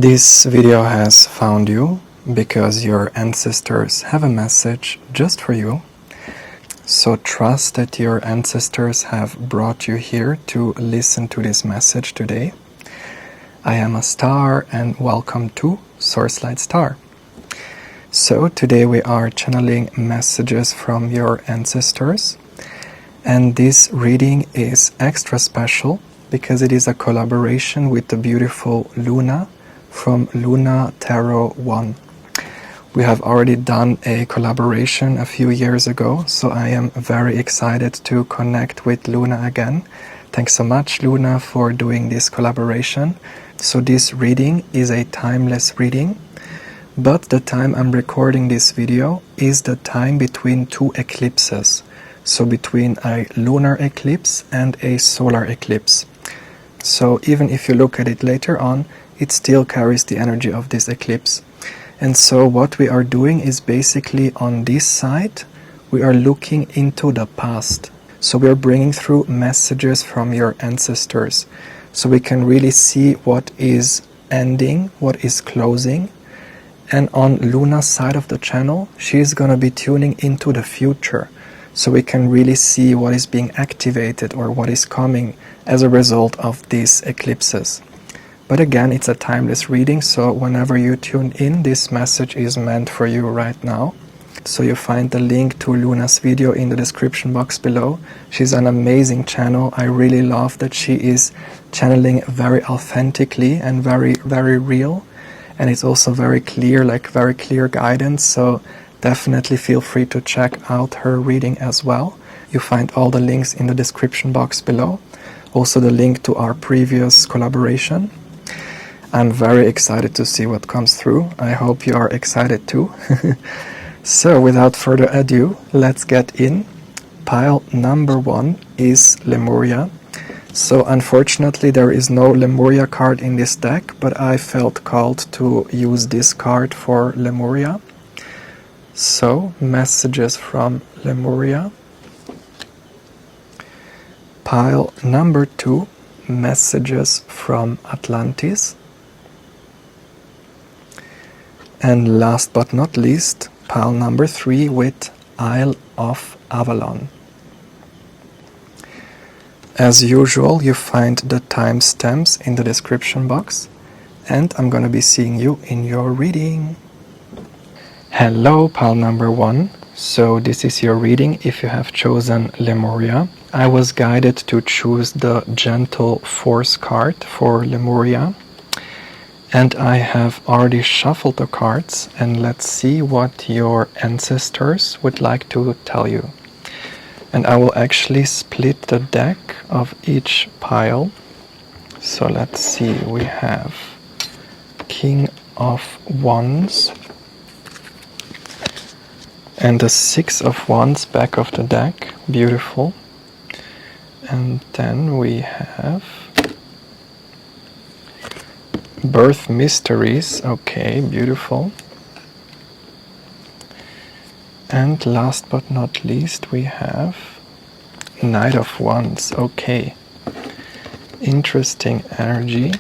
This video has found you because your ancestors have a message just for you. So trust that your ancestors have brought you here to listen to this message today. I am Astar and welcome to Source Light Star. So today we are channeling messages from your ancestors, and this reading is extra special because it is a collaboration with the beautiful Luna from Luna Tarot 1. We have already done a collaboration a few years ago, so I am very excited to connect with Luna again. Thanks so much, Luna, for doing this collaboration. So this reading is a timeless reading, but the time I'm recording this video is the time between two eclipses. So between a lunar eclipse and a solar eclipse. So even if you look at it later on, it still carries the energy of this eclipse. And so what we are doing is basically on this side, we are looking into the past. So we are bringing through messages from your ancestors. So we can really see what is ending, what is closing. And on Luna's side of the channel, she is going to be tuning into the future. So we can really see what is being activated or what is coming as a result of these eclipses. But again, it's a timeless reading, so whenever you tune in, this message is meant for you right now. So you find the link to Luna's video in the description box below. She's an amazing channel. I really love that she is channeling very authentically and very, very real. And it's also very clear, like very clear guidance. So definitely feel free to check out her reading as well. You find all the links in the description box below. Also the link to our previous collaboration. I'm very excited to see what comes through. I hope you are excited too. So without further ado, let's get in. Pile number 1 is Lemuria. So unfortunately there is no Lemuria card in this deck, but I felt called to use this card for Lemuria. So messages from Lemuria. Pile number 2, messages from Atlantis. And last but not least, pile number 3 with Isle of Avalon. As usual, you find the timestamps in the description box, and I'm going to be seeing you in your reading. Hello, pile number 1. So this is your reading if you have chosen Lemuria. I was guided to choose the Gentle Force card for Lemuria. And I have already shuffled the cards, and let's see what your ancestors would like to tell you. And I will actually split the deck of each pile. So let's see, we have King of Wands and the 6 of Wands back of the deck, beautiful. And then we have Birth Mysteries, okay, beautiful. And last but not least we have Knight of Wands, okay. Interesting energy.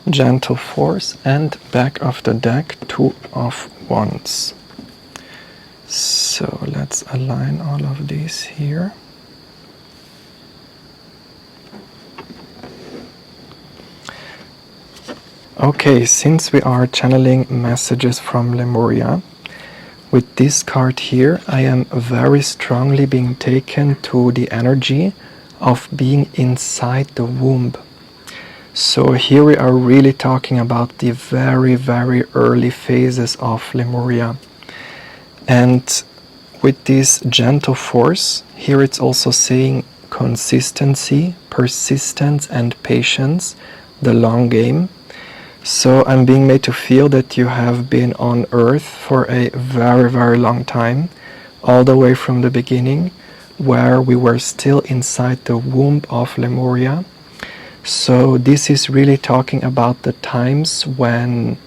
Gentle Force, and back of the deck 2 of Wands. So let's align all of these here. Okay, since we are channeling messages from Lemuria, with this card here, I am very strongly being taken to the energy of being inside the womb. So here we are really talking about the very, very early phases of Lemuria. And with this Gentle Force, here it's also saying consistency, persistence and patience, the long game. So I'm being made to feel that you have been on Earth for a very, very long time, all the way from the beginning, where we were still inside the womb of Lemuria. So this is really talking about the times when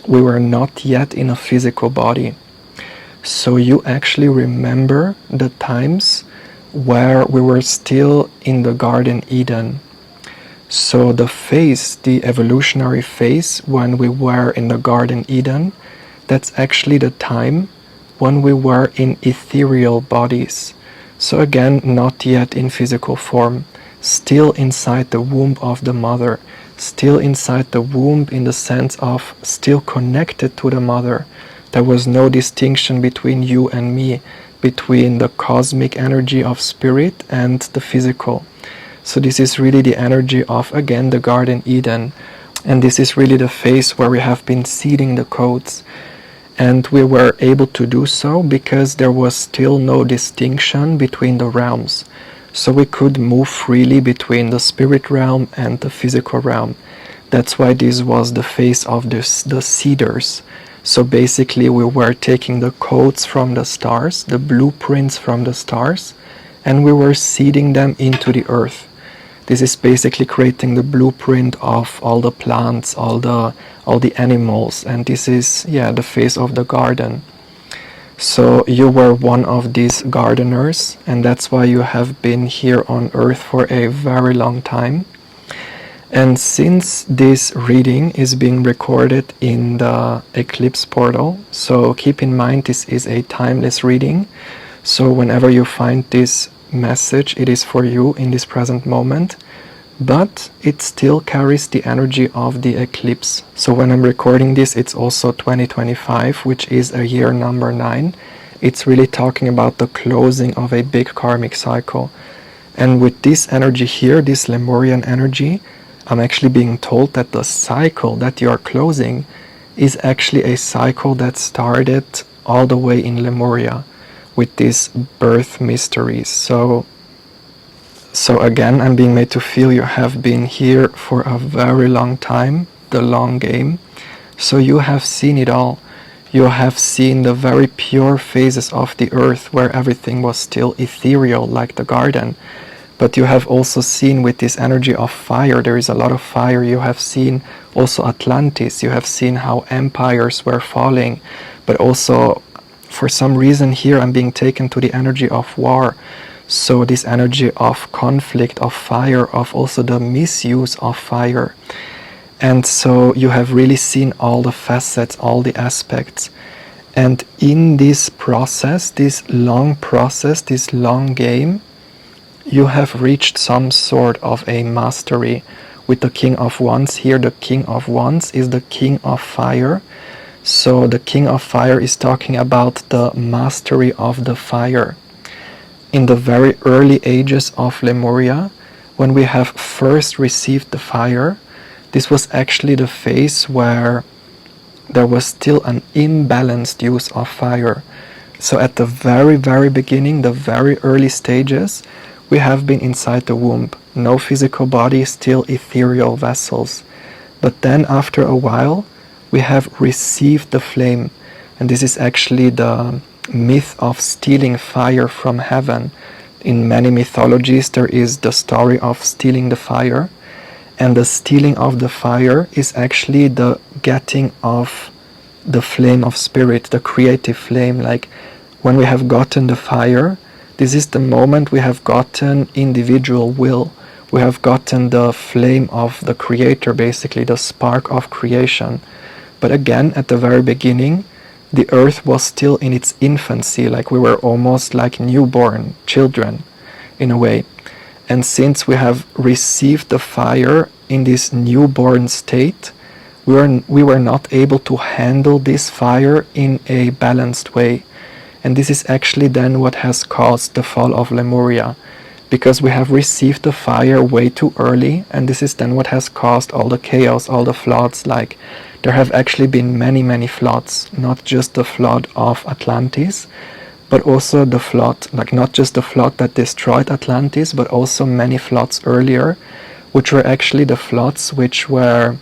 we were not yet in a physical body. So you actually remember the times where we were still in the Garden Eden. So the phase, the evolutionary phase when we were in the Garden Eden, that's actually the time when we were in ethereal bodies. So again, not yet in physical form, still inside the womb of the mother, still inside the womb in the sense of still connected to the mother. There was no distinction between you and me, between the cosmic energy of spirit and the physical. So this is really the energy of, again, the Garden Eden. And this is really the phase where we have been seeding the codes. And we were able to do so because there was still no distinction between the realms. So we could move freely between the spirit realm and the physical realm. That's why this was the phase of the seeders. So basically we were taking the codes from the stars, the blueprints from the stars, and we were seeding them into the earth. This is basically creating the blueprint of all the plants, all the animals, and this is, the phase of the garden. So you were one of these gardeners, and that's why you have been here on earth for a very long time. And since this reading is being recorded in the eclipse portal, so keep in mind this is a timeless reading. So whenever you find this message, it is for you in this present moment, but it still carries the energy of the eclipse. So when I'm recording this, it's also 2025, which is a year number 9. It's really talking about the closing of a big karmic cycle. And with this energy here, this Lemurian energy, I'm actually being told that the cycle that you are closing is actually a cycle that started all the way in Lemuria with these birth mysteries. So again, I'm being made to feel you have been here for a very long time, the long game. So you have seen it all. You have seen the very pure phases of the earth where everything was still ethereal like the garden. But you have also seen with this energy of fire, there is a lot of fire. You have seen also Atlantis. You have seen how empires were falling. But also, for some reason here, I'm being taken to the energy of war. So this energy of conflict, of fire, of also the misuse of fire. And so you have really seen all the facets, all the aspects. And in this process, this long game, you have reached some sort of a mastery with the King of Wands. Here the King of Wands is the King of Fire. So the King of Fire is talking about the mastery of the fire. In the very early ages of Lemuria, when we have first received the fire, this was actually the phase where there was still an imbalanced use of fire. So at the very, very beginning, the very early stages, we have been inside the womb, no physical body, still ethereal vessels. But then after a while, we have received the flame. And this is actually the myth of stealing fire from heaven. In many mythologies, there is the story of stealing the fire. And the stealing of the fire is actually the getting of the flame of spirit, the creative flame. Like when we have gotten the fire, this is the moment we have gotten individual will. We have gotten the flame of the creator, basically the spark of creation. But again, at the very beginning, the earth was still in its infancy, like we were almost like newborn children in a way. And since we have received the fire in this newborn state, we were not able to handle this fire in a balanced way. And this is actually then what has caused the fall of Lemuria, because we have received the fire way too early, and this is then what has caused all the chaos, all the floods. Like there have actually been many, many floods, not just the flood of Atlantis, but also the flood, like not just the flood that destroyed Atlantis, but also many floods earlier, which were actually the floods which were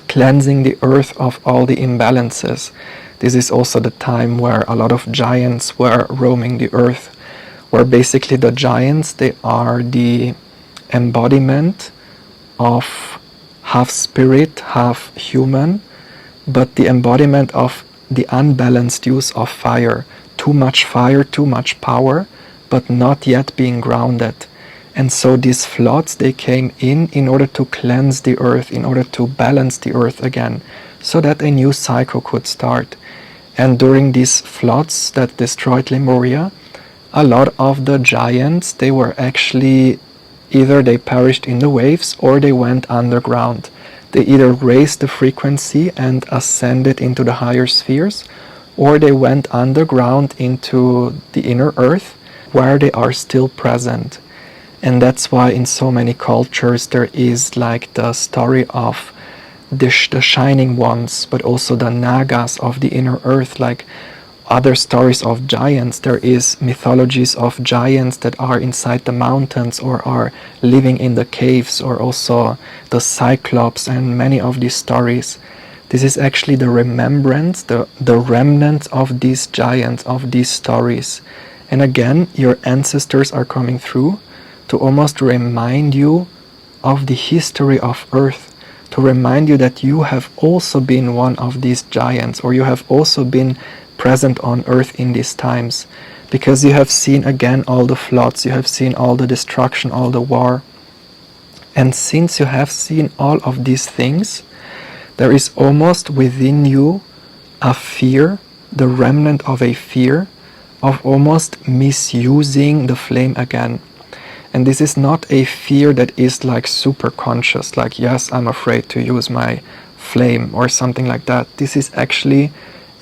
cleansing the earth of all the imbalances. This is also the time where a lot of giants were roaming the earth, where basically the giants, they are the embodiment of half spirit, half human, but the embodiment of the unbalanced use of fire. Too much power, but not yet being grounded. And so these floods, they came in order to cleanse the earth, in order to balance the earth again, so that a new cycle could start. And during these floods that destroyed Lemuria, a lot of the giants, they were actually, either they perished in the waves or they went underground. They either raised the frequency and ascended into the higher spheres, or they went underground into the inner earth, where they are still present. And that's why in so many cultures there is like the story of the shining ones, but also the nagas of the inner earth, like other stories of giants. There is mythologies of giants that are inside the mountains or are living in the caves, or also the cyclops, and many of these stories. This is actually the remembrance, the remnant of these giants, of these stories. And again, your ancestors are coming through to almost remind you of the history of Earth, to remind you that you have also been one of these giants, or you have also been present on Earth in these times, because you have seen again all the floods, you have seen all the destruction, all the war. And since you have seen all of these things, there is almost within you a fear, the remnant of a fear, of almost misusing the flame again. And this is not a fear that is like super conscious, like, yes, I'm afraid to use my flame or something like that. This is actually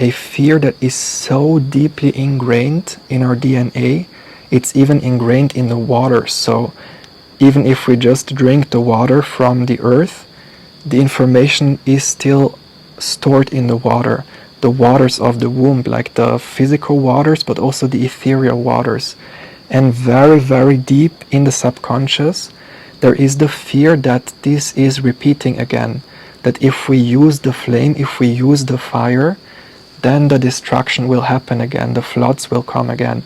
a fear that is so deeply ingrained in our DNA. It's even ingrained in the water. So even if we just drink the water from the earth, the information is still stored in the water. The waters of the womb, like the physical waters, but also the ethereal waters. And very, very deep in the subconscious, there is the fear that this is repeating again. That if we use the flame, if we use the fire, then the destruction will happen again. The floods will come again.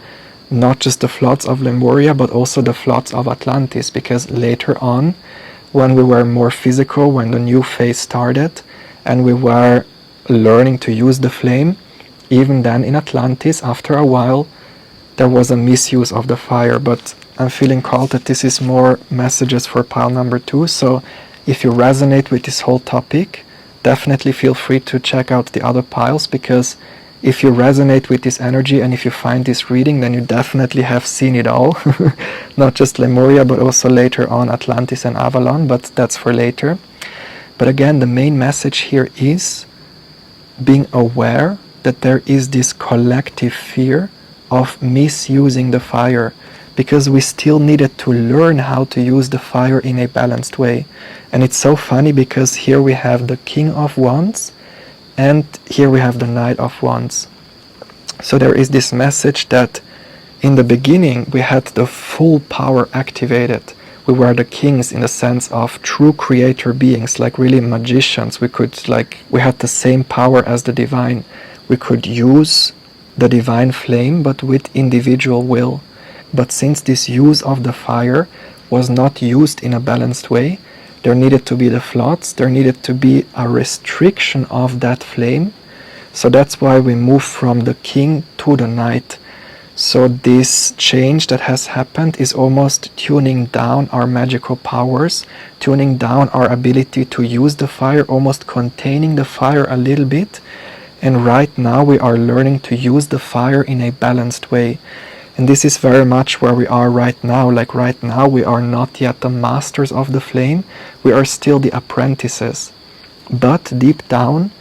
Not just the floods of Lemuria, but also the floods of Atlantis. Because later on, when we were more physical, when the new phase started, and we were learning to use the flame, even then in Atlantis, after a while, there was a misuse of the fire. But I'm feeling called that this is more messages for pile number 2. So if you resonate with this whole topic, definitely feel free to check out the other piles, because if you resonate with this energy and if you find this reading, then you definitely have seen it all. Not just Lemuria, but also later on Atlantis and Avalon, but that's for later. But again, the main message here is being aware that there is this collective fear of misusing the fire, because we still needed to learn how to use the fire in a balanced way. And it's so funny, because here we have the King of Wands and here we have the Knight of Wands. So there is this message that in the beginning we had the full power activated. We were the kings in the sense of true creator beings, like really magicians. We had the same power as the divine. We could use the divine flame, but with individual will. But since this use of the fire was not used in a balanced way, there needed to be the floods, there needed to be a restriction of that flame. So that's why we move from the king to the knight. So this change that has happened is almost tuning down our magical powers, tuning down our ability to use the fire, almost containing the fire a little bit. And right now we are learning to use the fire in a balanced way. And this is very much where we are right now. Like right now we are not yet the masters of the flame, we are still the apprentices. But deep down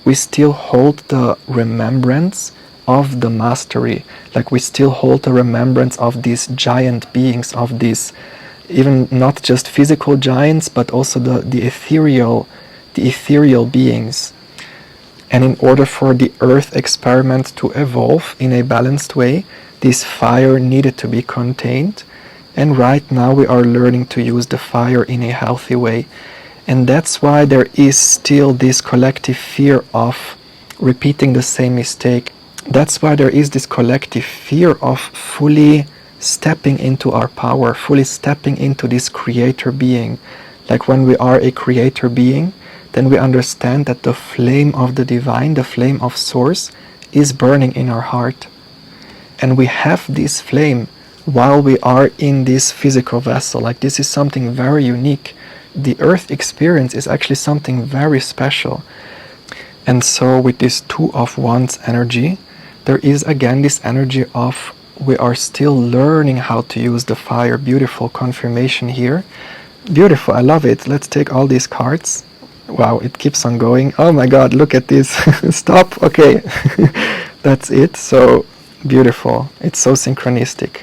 we still hold the remembrance of the mastery. Like we still hold the remembrance of these giant beings, of these, even not just physical giants, but also the ethereal beings. And in order for the earth experiment to evolve in a balanced way, this fire needed to be contained. And right now we are learning to use the fire in a healthy way. And that's why there is still this collective fear of repeating the same mistake. That's why there is this collective fear of fully stepping into our power, fully stepping into this creator being. Like when we are a creator being, then we understand that the flame of the divine, the flame of source, is burning in our heart. And we have this flame while we are in this physical vessel. Like, this is something very unique. The earth experience is actually something very special. And so with this Two of Wands energy, there is again this energy of we are still learning how to use the fire. Beautiful confirmation here. Beautiful, I love it. Let's take all these cards. Wow, it keeps on going. Oh my god, look at this. Stop. Okay. That's it. So beautiful. It's so synchronistic.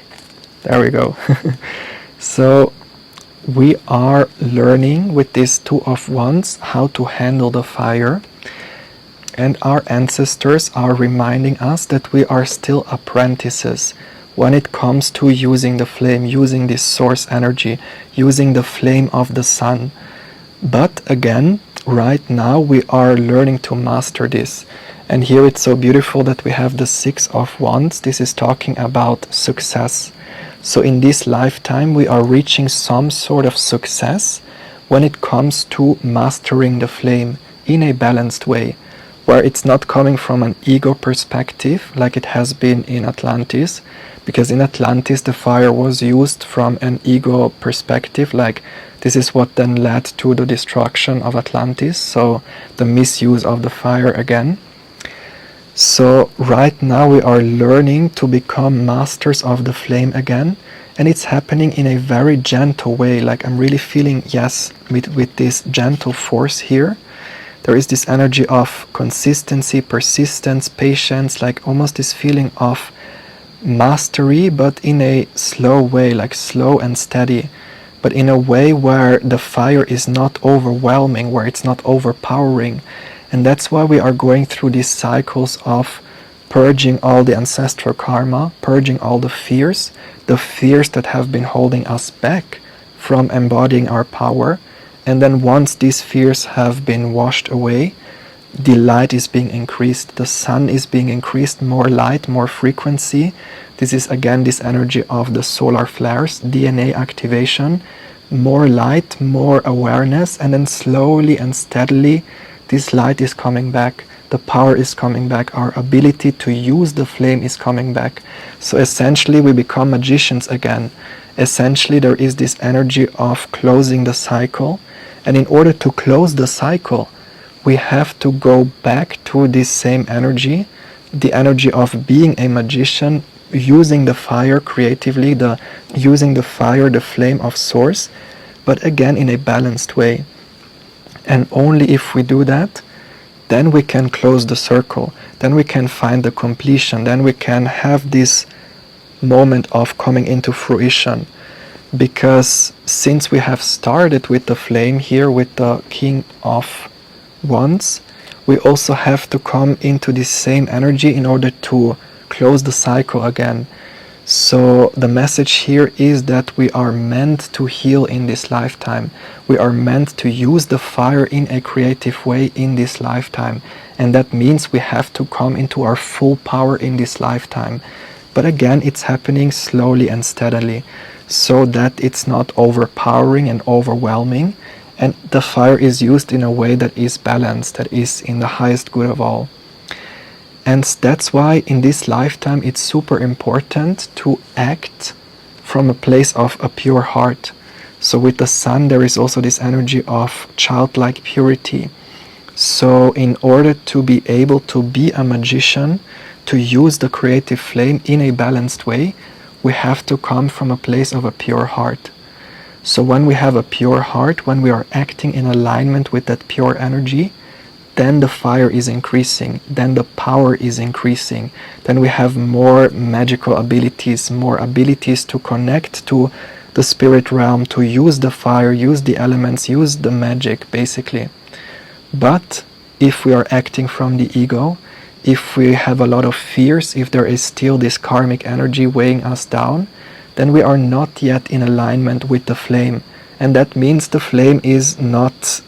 There we go. So we are learning with this Two of Wands how to handle the fire. And our ancestors are reminding us that we are still apprentices when it comes to using the flame, using this source energy, using the flame of the sun. But again, right now we are learning to master this. And here it's so beautiful that we have the Six of Wands. This is talking about success. So in this lifetime we are reaching some sort of success when it comes to mastering the flame in a balanced way, where it's not coming from an ego perspective like it has been in Atlantis, because in Atlantis the fire was used from an ego perspective, like this is what then led to the destruction of Atlantis, so the misuse of the fire again. So right now we are learning to become masters of the flame again, and it's happening in a very gentle way. Like, I'm really feeling, yes, with this gentle force here. There is this energy of consistency, persistence, patience, like almost this feeling of mastery, but in a slow way, like slow and steady, but in a way where the fire is not overwhelming, where it's not overpowering. And that's why we are going through these cycles of purging all the ancestral karma, purging all the fears that have been holding us back from embodying our power. And then once these fears have been washed away, the light is being increased, the sun is being increased, more light, more frequency. This is again this energy of the solar flares, DNA activation, more light, more awareness, and then slowly and steadily this light is coming back, the power is coming back, our ability to use the flame is coming back. So essentially we become magicians again. Essentially there is this energy of closing the cycle. And in order to close the cycle, we have to go back to this same energy, the energy of being a magician, using the fire creatively, using the fire, the flame of source, but again in a balanced way. And only if we do that, then we can close the circle, then we can find the completion, then we can have this moment of coming into fruition. Because since we have started with the flame here, with the King of Wands, we also have to come into this same energy in order to close the cycle again. So the message here is that we are meant to heal in this lifetime. We are meant to use the fire in a creative way in this lifetime. And that means we have to come into our full power in this lifetime. But again, it's happening slowly and steadily, so that it's not overpowering and overwhelming, and the fire is used in a way that is balanced, that is in the highest good of all. And that's why in this lifetime it's super important to act from a place of a pure heart. So with the sun there is also this energy of childlike purity. So in order to be able to be a magician, to use the creative flame in a balanced way, we have to come from a place of a pure heart. So when we have a pure heart, when we are acting in alignment with that pure energy, then the fire is increasing, then the power is increasing, then we have more magical abilities, more abilities to connect to the spirit realm, to use the fire, use the elements, use the magic, basically. But if we are acting from the ego, if we have a lot of fears, if there is still this karmic energy weighing us down, then we are not yet in alignment with the flame. And that means the flame is not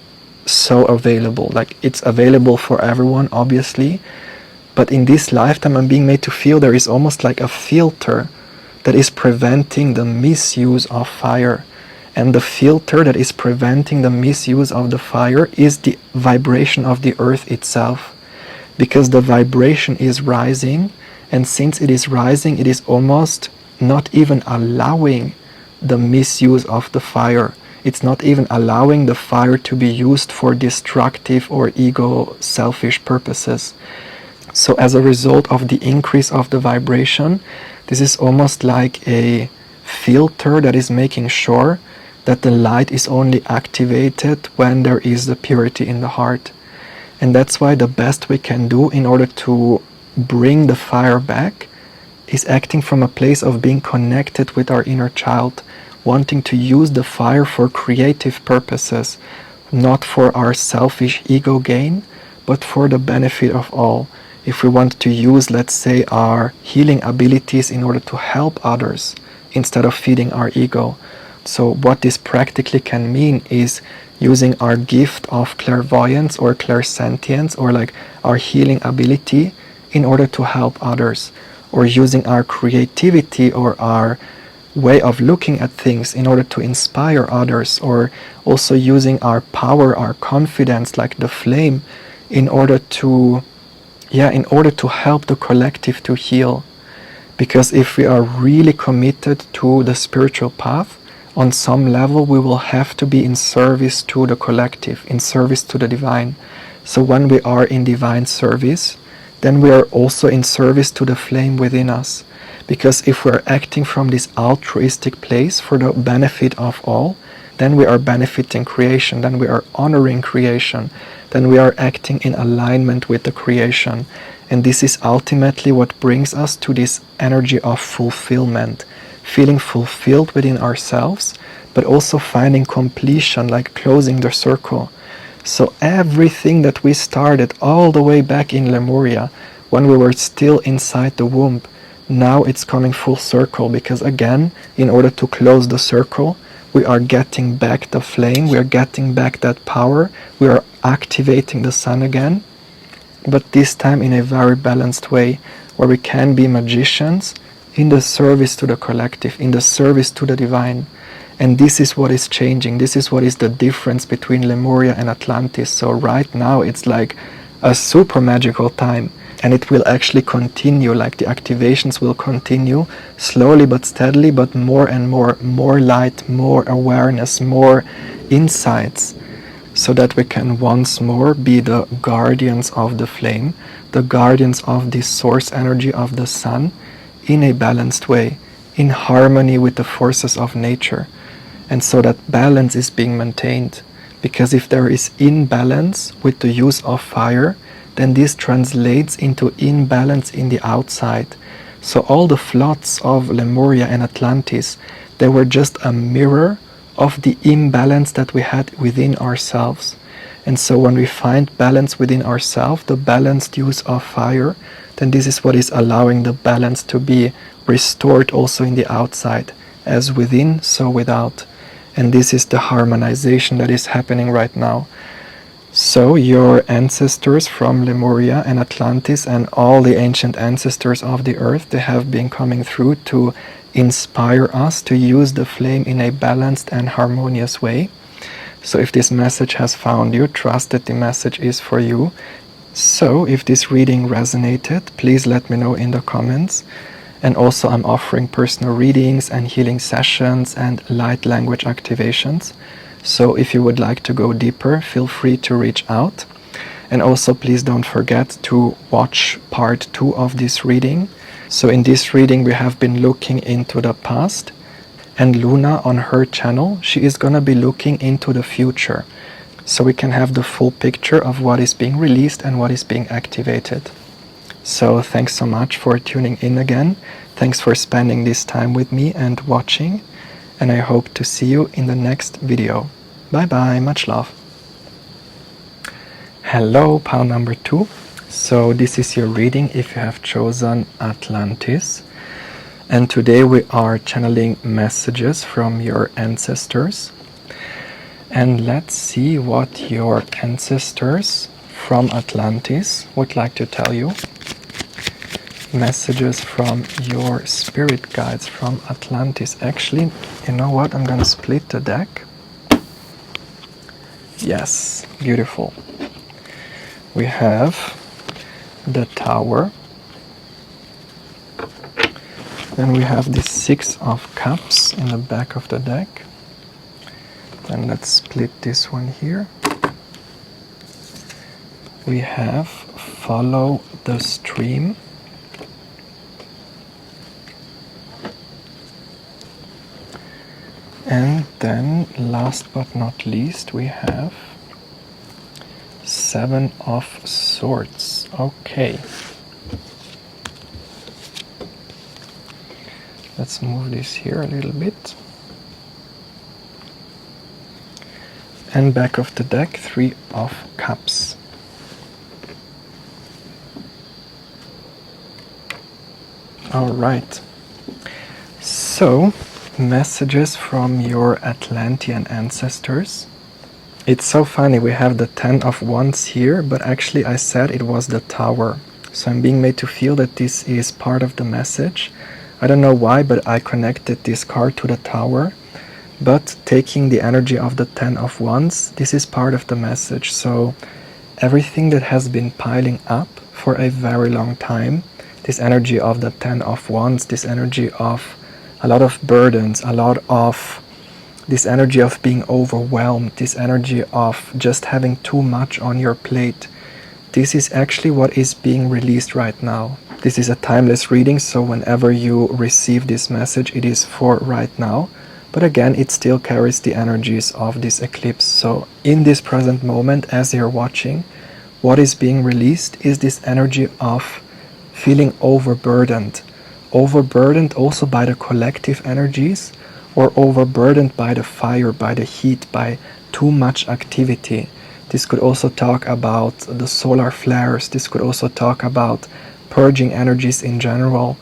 so available. Like, it's available for everyone, obviously, but in this lifetime I'm being made to feel there is almost like a filter that is preventing the misuse of fire. And the filter that is preventing the misuse of the fire is the vibration of the earth itself. Because the vibration is rising, and since it is rising, it is almost not even allowing the misuse of the fire. It's not even allowing the fire to be used for destructive or ego selfish purposes. So as a result of the increase of the vibration, this is almost like a filter that is making sure that the light is only activated when there is the purity in the heart. And that's why the best we can do in order to bring the fire back is acting from a place of being connected with our inner child, wanting to use the fire for creative purposes, not for our selfish ego gain, but for the benefit of all. If we want to use, let's say, our healing abilities in order to help others instead of feeding our ego. So what this practically can mean is using our gift of clairvoyance or clairsentience, or like our healing ability, in order to help others, or using our creativity or our way of looking at things in order to inspire others, or also using our power, our confidence, like the flame, in order to help the collective to heal. Because if we are really committed to the spiritual path, on some level we will have to be in service to the collective, in service to the divine. So when we are in divine service, then we are also in service to the flame within us. Because if we are acting from this altruistic place for the benefit of all, then we are benefiting creation, then we are honoring creation, then we are acting in alignment with the creation. And this is ultimately what brings us to this energy of fulfillment, feeling fulfilled within ourselves, but also finding completion, like closing the circle. So everything that we started all the way back in Lemuria, when we were still inside the womb, now it's coming full circle, because again, in order to close the circle, we are getting back the flame, we are getting back that power, we are activating the sun again, but this time in a very balanced way, where we can be magicians in the service to the collective, in the service to the divine. And this is what is changing, this is what is the difference between Lemuria and Atlantis. So right now it's like a super magical time, and it will actually continue, like the activations will continue slowly but steadily, but more and more light, more awareness, more insights, so that we can once more be the guardians of the flame, the guardians of this source energy of the sun, in a balanced way, in harmony with the forces of nature. And so that balance is being maintained, because if there is imbalance with the use of fire, then this translates into imbalance in the outside. So all the floods of Lemuria and Atlantis, they were just a mirror of the imbalance that we had within ourselves. And so when we find balance within ourselves, the balanced use of fire, then this is what is allowing the balance to be restored also in the outside, as within, so without. And this is the harmonization that is happening right now. So your ancestors from Lemuria and Atlantis and all the ancient ancestors of the earth, they have been coming through to inspire us to use the flame in a balanced and harmonious way. So if this message has found you, trust that the message is for you. So if this reading resonated, please let me know in the comments. And also I'm offering personal readings and healing sessions and light language activations. So if you would like to go deeper, feel free to reach out. And also please don't forget to watch part 2 of this reading. So in this reading we have been looking into the past, and Luna on her channel, she is gonna be looking into the future, so we can have the full picture of what is being released and what is being activated. So thanks so much for tuning in again. Thanks for spending this time with me and watching, and I hope to see you in the next video. Bye bye, much love. Hello, pile number 2. So this is your reading if you have chosen Atlantis. And today we are channeling messages from your ancestors. And let's see what your ancestors from Atlantis would like to tell you. Messages from your spirit guides from Atlantis. Actually, you know what? I'm gonna split the deck. Yes, beautiful. We have the Tower. Then we have the 6 of Cups in the back of the deck. Then let's split this one here. We have Follow the Stream. And then, last but not least, we have 7 of Swords. Okay. Let's move this here a little bit. And back of the deck, 3 of Cups. Alright. So, messages from your Atlantean ancestors. It's so funny, we have the 10 of Wands here, but actually I said it was the Tower. So I'm being made to feel that this is part of the message. I don't know why, but I connected this card to the Tower. But taking the energy of the 10 of Wands, this is part of the message. So everything that has been piling up for a very long time, this energy of the 10 of Wands, this energy of a lot of burdens, a lot of this energy of being overwhelmed, this energy of just having too much on your plate. This is actually what is being released right now. This is a timeless reading, so whenever you receive this message, it is for right now. But again, it still carries the energies of this eclipse. So in this present moment, as you're watching, what is being released is this energy of feeling overburdened. Overburdened also by the collective energies, or overburdened by the fire, by the heat, by too much activity. This could also talk about the solar flares. This could also talk about purging energies in general.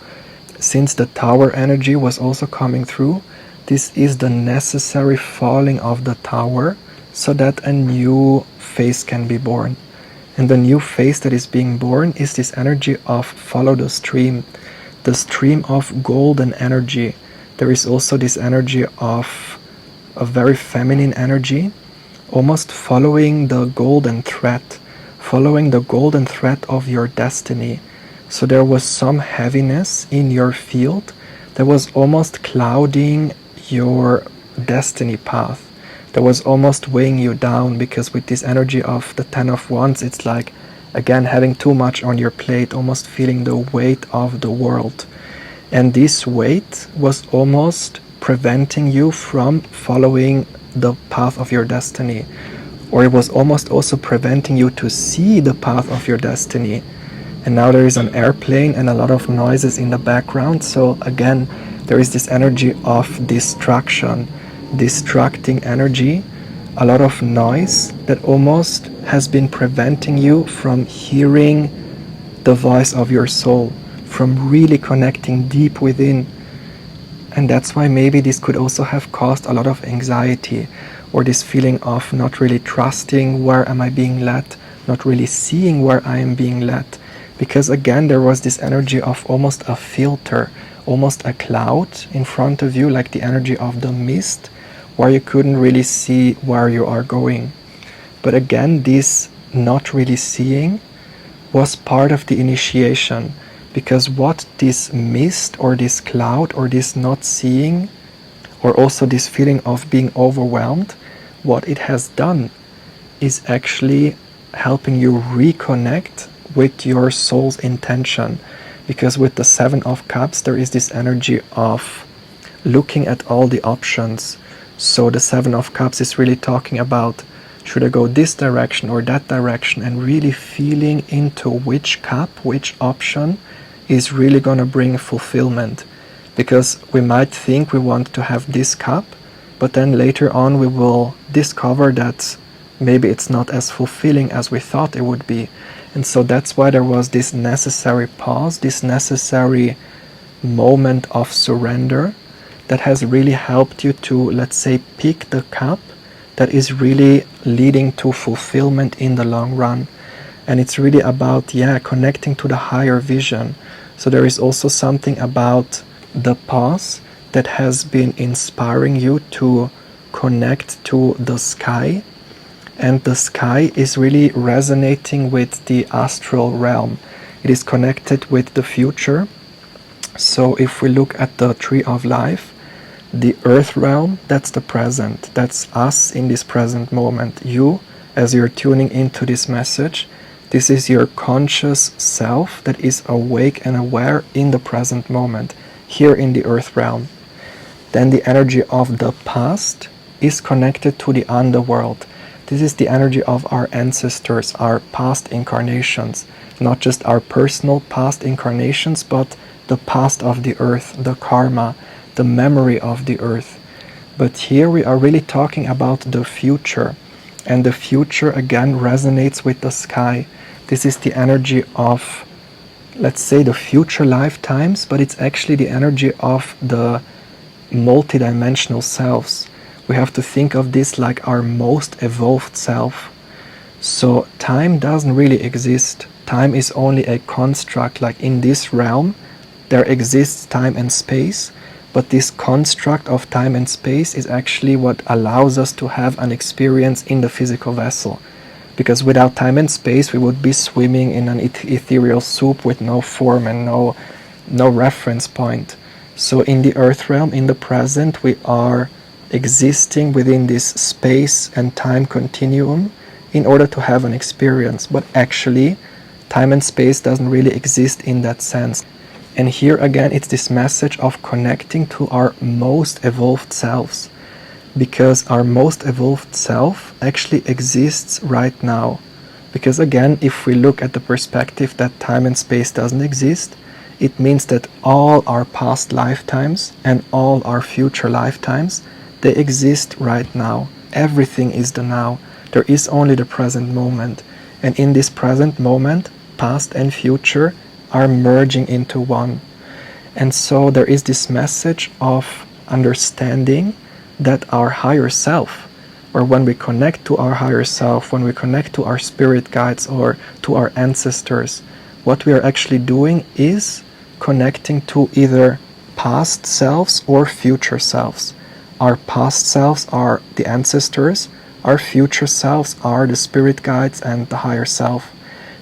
Since the Tower energy was also coming through, this is the necessary falling of the Tower so that a new phase can be born. And the new phase that is being born is this energy of follow the stream of golden energy. There is also this energy of a very feminine energy, almost following the golden thread of your destiny. So there was some heaviness in your field that was almost clouding your destiny path, that was almost weighing you down, because with this energy of the 10 of Wands, it's like, again, having too much on your plate, almost feeling the weight of the world. And this weight was almost preventing you from following the path of your destiny, or it was almost also preventing you to see the path of your destiny. And now there is an airplane and a lot of noises in the background, so again, there is this energy of distraction, distracting energy, a lot of noise that almost has been preventing you from hearing the voice of your soul, from really connecting deep within. And that's why maybe this could also have caused a lot of anxiety, or this feeling of not really trusting where am I being led, not really seeing where I am being led. Because again, there was this energy of almost a filter, almost a cloud in front of you, like the energy of the mist, where you couldn't really see where you are going. But again, this not really seeing was part of the initiation, because what this mist or this cloud or this not seeing, or also this feeling of being overwhelmed, what it has done is actually helping you reconnect with your soul's intention. Because with the 7 of Cups, there is this energy of looking at all the options. So the 7 of Cups is really talking about, should I go this direction or that direction, and really feeling into which cup, which option is really going to bring fulfillment. Because we might think we want to have this cup, but then later on we will discover that maybe it's not as fulfilling as we thought it would be. And so that's why there was this necessary pause, this necessary moment of surrender that has really helped you to, let's say, pick the cup that is really leading to fulfillment in the long run. And it's really about, connecting to the higher vision. So there is also something about the pause that has been inspiring you to connect to the sky. And the sky is really resonating with the astral realm. It is connected with the future. So if we look at the tree of life, the earth realm, that's the present. That's us in this present moment. You, as you're tuning into this message, this is your conscious self that is awake and aware in the present moment, here in the earth realm. Then the energy of the past is connected to the underworld. This is the energy of our ancestors, our past incarnations, not just our personal past incarnations, but the past of the earth, the karma, the memory of the earth. But here we are really talking about the future, and the future again resonates with the sky. This is the energy of, let's say, the future lifetimes, but it's actually the energy of the multidimensional selves. We have to think of this like our most evolved self. So time doesn't really exist. Time is only a construct. Like in this realm, there exists time and space, but this construct of time and space is actually what allows us to have an experience in the physical vessel. Because without time and space, we would be swimming in an ethereal soup with no form and no reference point. So in the earth realm, in the present, we are existing within this space and time continuum in order to have an experience. But actually, time and space doesn't really exist in that sense. And here again, it's this message of connecting to our most evolved selves. Because our most evolved self actually exists right now. Because again, if we look at the perspective that time and space doesn't exist, it means that all our past lifetimes and all our future lifetimes, they exist right now. Everything is the now. There is only the present moment. And in this present moment, past and future are merging into one. And so there is this message of understanding that our higher self, or when we connect to our higher self, when we connect to our spirit guides or to our ancestors, what we are actually doing is connecting to either past selves or future selves. Our past selves are the ancestors, our future selves are the spirit guides and the higher self.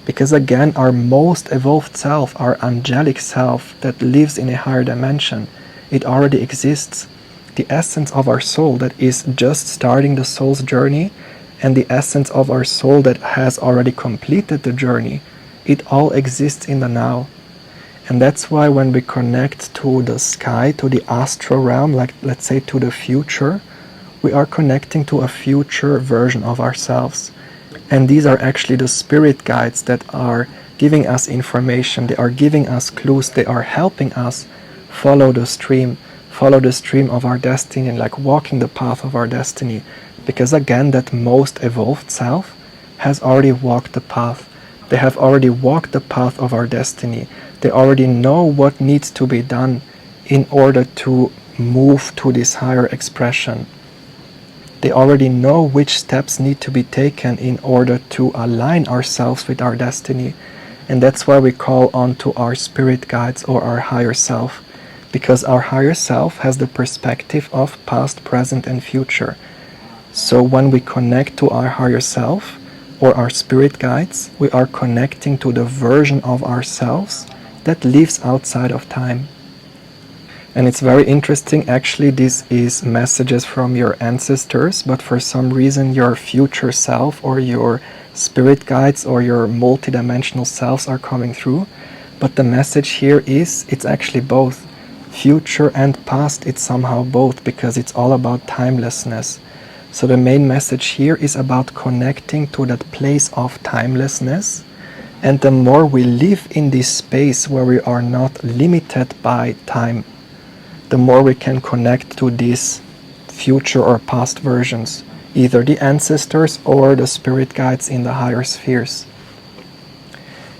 Because again, our most evolved self, our angelic self that lives in a higher dimension, it already exists. The essence of our soul that is just starting the soul's journey, and the essence of our soul that has already completed the journey, it all exists in the now. And that's why when we connect to the sky, to the astral realm, like let's say to the future, we are connecting to a future version of ourselves. And these are actually the spirit guides that are giving us information, they are giving us clues, they are helping us follow the stream of our destiny, and like walking the path of our destiny. Because again, that most evolved self has already walked the path. They have already walked the path of our destiny. They already know what needs to be done in order to move to this higher expression. They already know which steps need to be taken in order to align ourselves with our destiny. And that's why we call on to our spirit guides or our higher self. Because our higher self has the perspective of past, present and future. So when we connect to our higher self or our spirit guides, we are connecting to the version of ourselves that lives outside of time. And it's very interesting, actually this is messages from your ancestors, but for some reason your future self or your spirit guides or your multidimensional selves are coming through. But the message here is, it's actually both. Future and past, it's somehow both, because it's all about timelessness. So the main message here is about connecting to that place of timelessness. And the more we live in this space where we are not limited by time, the more we can connect to these future or past versions, either the ancestors or the spirit guides in the higher spheres.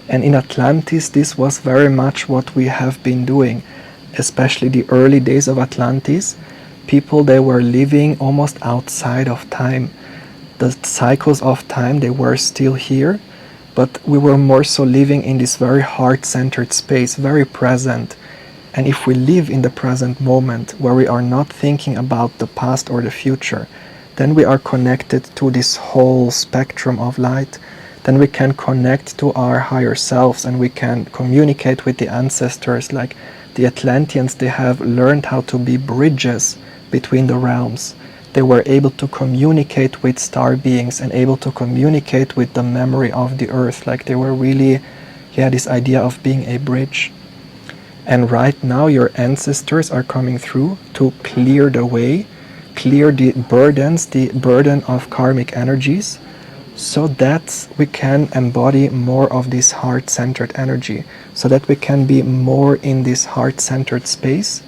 And in Atlantis, this was very much what we have been doing, especially the early days of Atlantis. People, they were living almost outside of time. The cycles of time, they were still here, but we were more so living in this very heart-centered space, very present. And if we live in the present moment, where we are not thinking about the past or the future, then we are connected to this whole spectrum of light. Then we can connect to our higher selves and we can communicate with the ancestors, like The Atlanteans, they have learned how to be bridges between the realms. They were able to communicate with star beings and able to communicate with the memory of the earth. Like they were really, this idea of being a bridge. And right now your ancestors are coming through to clear the way, clear the burdens, the burden of karmic energies, so that we can embody more of this heart-centered energy, so that we can be more in this heart-centered space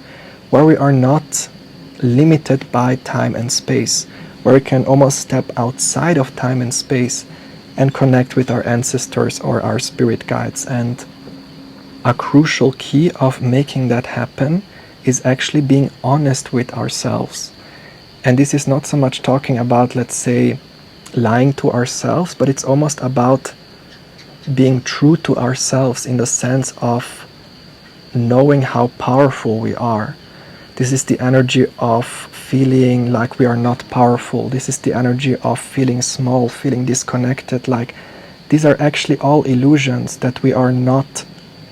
where we are not limited by time and space, where we can almost step outside of time and space and connect with our ancestors or our spirit guides. And a crucial key of making that happen is actually being honest with ourselves. And this is not so much talking about, let's say, lying to ourselves, but it's almost about being true to ourselves in the sense of knowing how powerful we are. This is the energy of feeling like we are not powerful. This is the energy of feeling small, feeling disconnected. Like these are actually all illusions, that we are not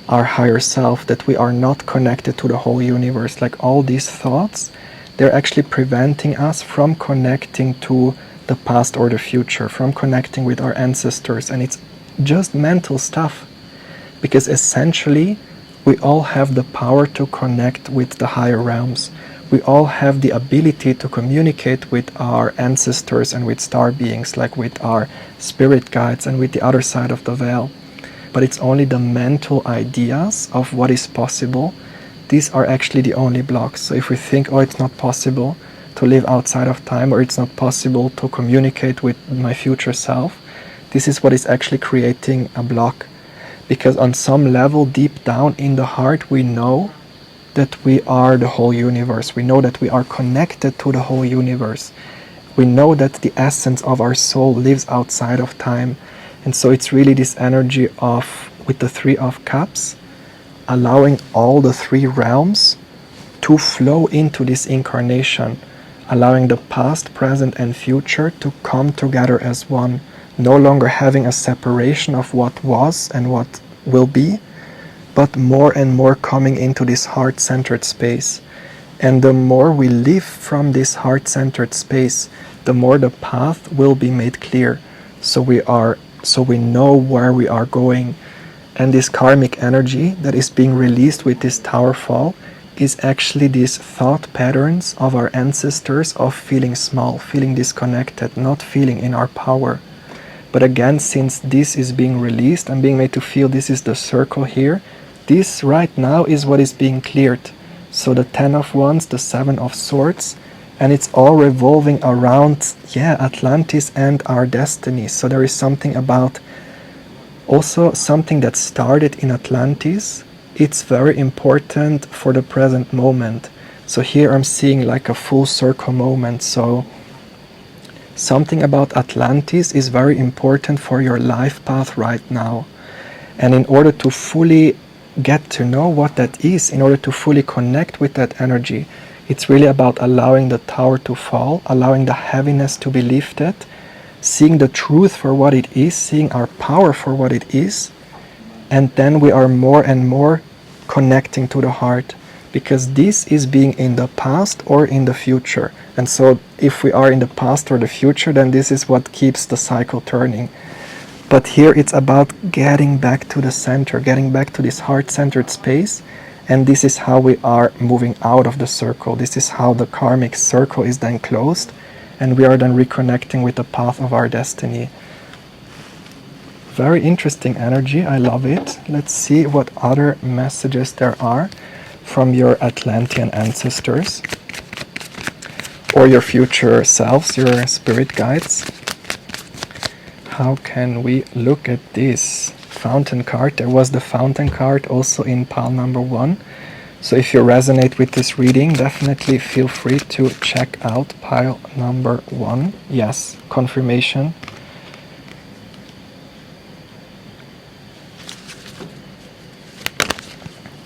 our higher self, that we are not connected to the whole universe. Like all these thoughts, they're actually preventing us from connecting to the past or the future, from connecting with our ancestors. And it's just mental stuff, because essentially we all have the power to connect with the higher realms. We all have the ability to communicate with our ancestors and with star beings, like with our spirit guides and with the other side of the veil. But it's only the mental ideas of what is possible. These are actually the only blocks. So if we think, oh, it's not possible to live outside of time, or it's not possible to communicate with my future self, this is what is actually creating a block. Because on some level, deep down in the heart, we know that we are the whole universe. We know that we are connected to the whole universe. We know that the essence of our soul lives outside of time. And so it's really this energy of, with the Three of Cups, allowing all the three realms to flow into this incarnation, allowing the past, present, and future to come together as one, no longer having a separation of what was and what will be, but more and more coming into this heart-centered space. And the more we live from this heart-centered space, the more the path will be made clear. So we know where we are going. And this karmic energy that is being released with this tower fall is actually these thought patterns of our ancestors of feeling small, feeling disconnected, not feeling in our power. But again, since this is being released and being made to feel, this is the circle here, this right now is what is being cleared. So the 10 of Wands, the 7 of Swords, and it's all revolving around, Atlantis and our destiny. So there is something about, also something that started in Atlantis. It's very important for the present moment. So here I'm seeing like a full circle moment. So something about Atlantis is very important for your life path right now. And in order to fully get to know what that is, in order to fully connect with that energy, it's really about allowing the tower to fall, allowing the heaviness to be lifted, seeing the truth for what it is, seeing our power for what it is, and then we are more and more connecting to the heart, because this is being in the past or in the future. And so if we are in the past or the future, then this is what keeps the cycle turning. But here it's about getting back to the center, getting back to this heart-centered space, and this is how we are moving out of the circle. This is how the karmic circle is then closed, and we are then reconnecting with the path of our destiny. Very interesting energy, I love it. Let's see what other messages there are from your Atlantean ancestors or your future selves, your spirit guides. How can we look at this fountain card? There was the fountain card also in pile number 1. So if you resonate with this reading, definitely feel free to check out pile number 1. Yes, confirmation.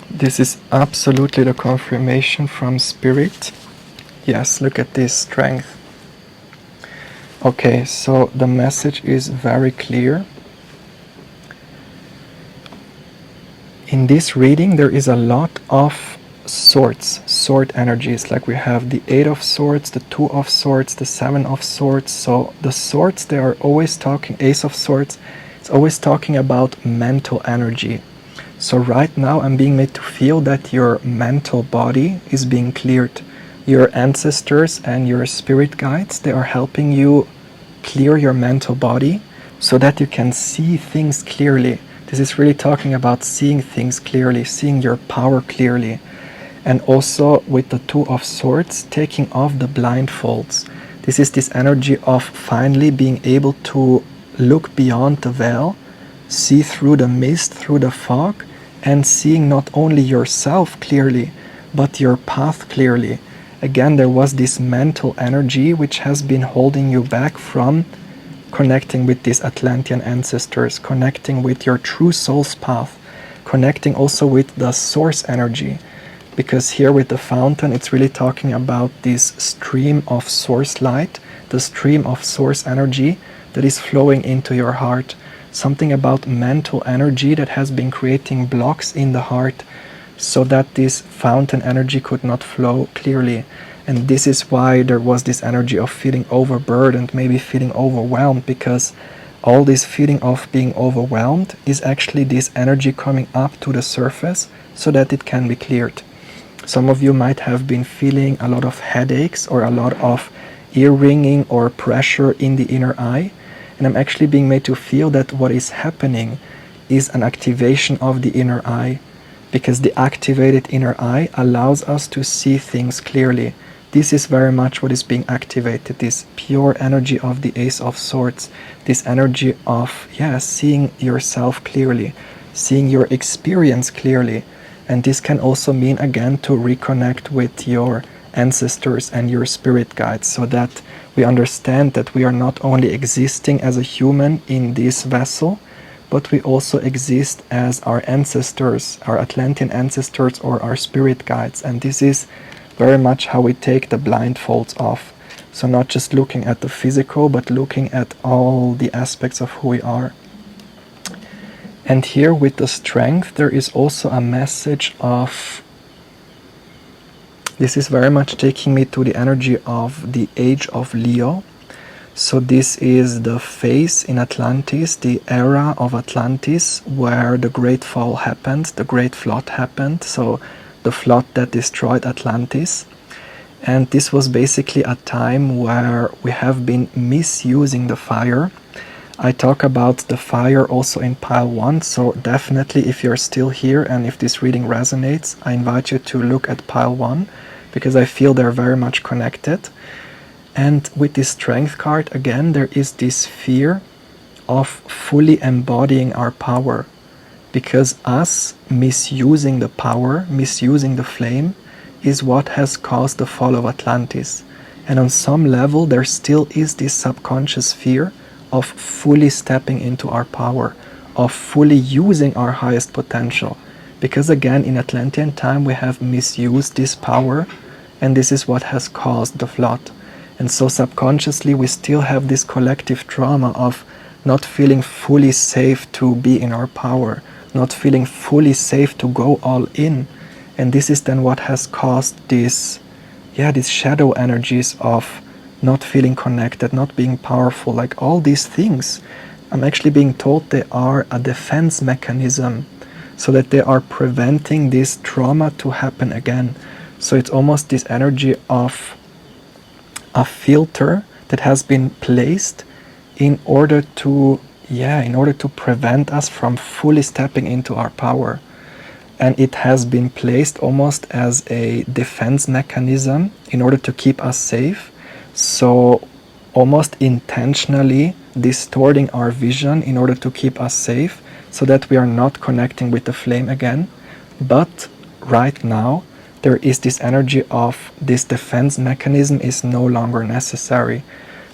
This is absolutely the confirmation from Spirit. Yes, look at this strength. Okay, so the message is very clear. In this reading, there is a lot of sword energies. Like we have the 8 of swords, the 2 of swords, the 7 of swords. So the swords, they are always talking, ace of swords, it's always talking about mental energy. So right now I'm being made to feel that your mental body is being cleared. Your ancestors and your spirit guides, they are helping you clear your mental body so that you can see things clearly. This is really talking about seeing things clearly, seeing your power clearly. And also with the 2 of swords, taking off the blindfolds. This is this energy of finally being able to look beyond the veil, see through the mist, through the fog, and seeing not only yourself clearly, but your path clearly. Again, there was this mental energy which has been holding you back from connecting with these Atlantean ancestors, connecting with your true soul's path, connecting also with the source energy. Because here with the fountain, it's really talking about this stream of source light, the stream of source energy that is flowing into your heart. Something about mental energy that has been creating blocks in the heart so that this fountain energy could not flow clearly. And this is why there was this energy of feeling overburdened, maybe feeling overwhelmed, because all this feeling of being overwhelmed is actually this energy coming up to the surface so that it can be cleared. Some of you might have been feeling a lot of headaches or a lot of ear ringing or pressure in the inner eye. And I'm actually being made to feel that what is happening is an activation of the inner eye, because the activated inner eye allows us to see things clearly. This is very much what is being activated, this pure energy of the Ace of Swords, this energy of, seeing yourself clearly, seeing your experience clearly. And this can also mean, again, to reconnect with your ancestors and your spirit guides, so that we understand that we are not only existing as a human in this vessel, but we also exist as our ancestors, our Atlantean ancestors or our spirit guides. And this is very much how we take the blindfolds off. So not just looking at the physical, but looking at all the aspects of who we are. And here with the strength, there is also a message of, this is very much taking me to the energy of the age of Leo. So this is the phase in Atlantis, the era of Atlantis, where the great fall happened, the great flood happened, so the flood that destroyed Atlantis. And this was basically a time where we have been misusing the fire. I talk about the fire also in pile 1, so definitely if you're still here and if this reading resonates, I invite you to look at pile 1, because I feel they're very much connected. And with this strength card, again, there is this fear of fully embodying our power, because us misusing the power, misusing the flame, is what has caused the fall of Atlantis. And on some level, there still is this subconscious fear of fully stepping into our power, of fully using our highest potential. Because again, in Atlantean time, we have misused this power, and this is what has caused the flood. And so subconsciously, we still have this collective trauma of not feeling fully safe to be in our power, not feeling fully safe to go all in. And this is then what has caused these shadow energies of not feeling connected, not being powerful, like all these things. I'm actually being told they are a defense mechanism, so that they are preventing this trauma to happen again. So it's almost this energy of a filter that has been placed in order to prevent us from fully stepping into our power. And it has been placed almost as a defense mechanism in order to keep us safe. So almost intentionally distorting our vision in order to keep us safe, so that we are not connecting with the flame again. But right now, there is this energy of this defense mechanism is no longer necessary.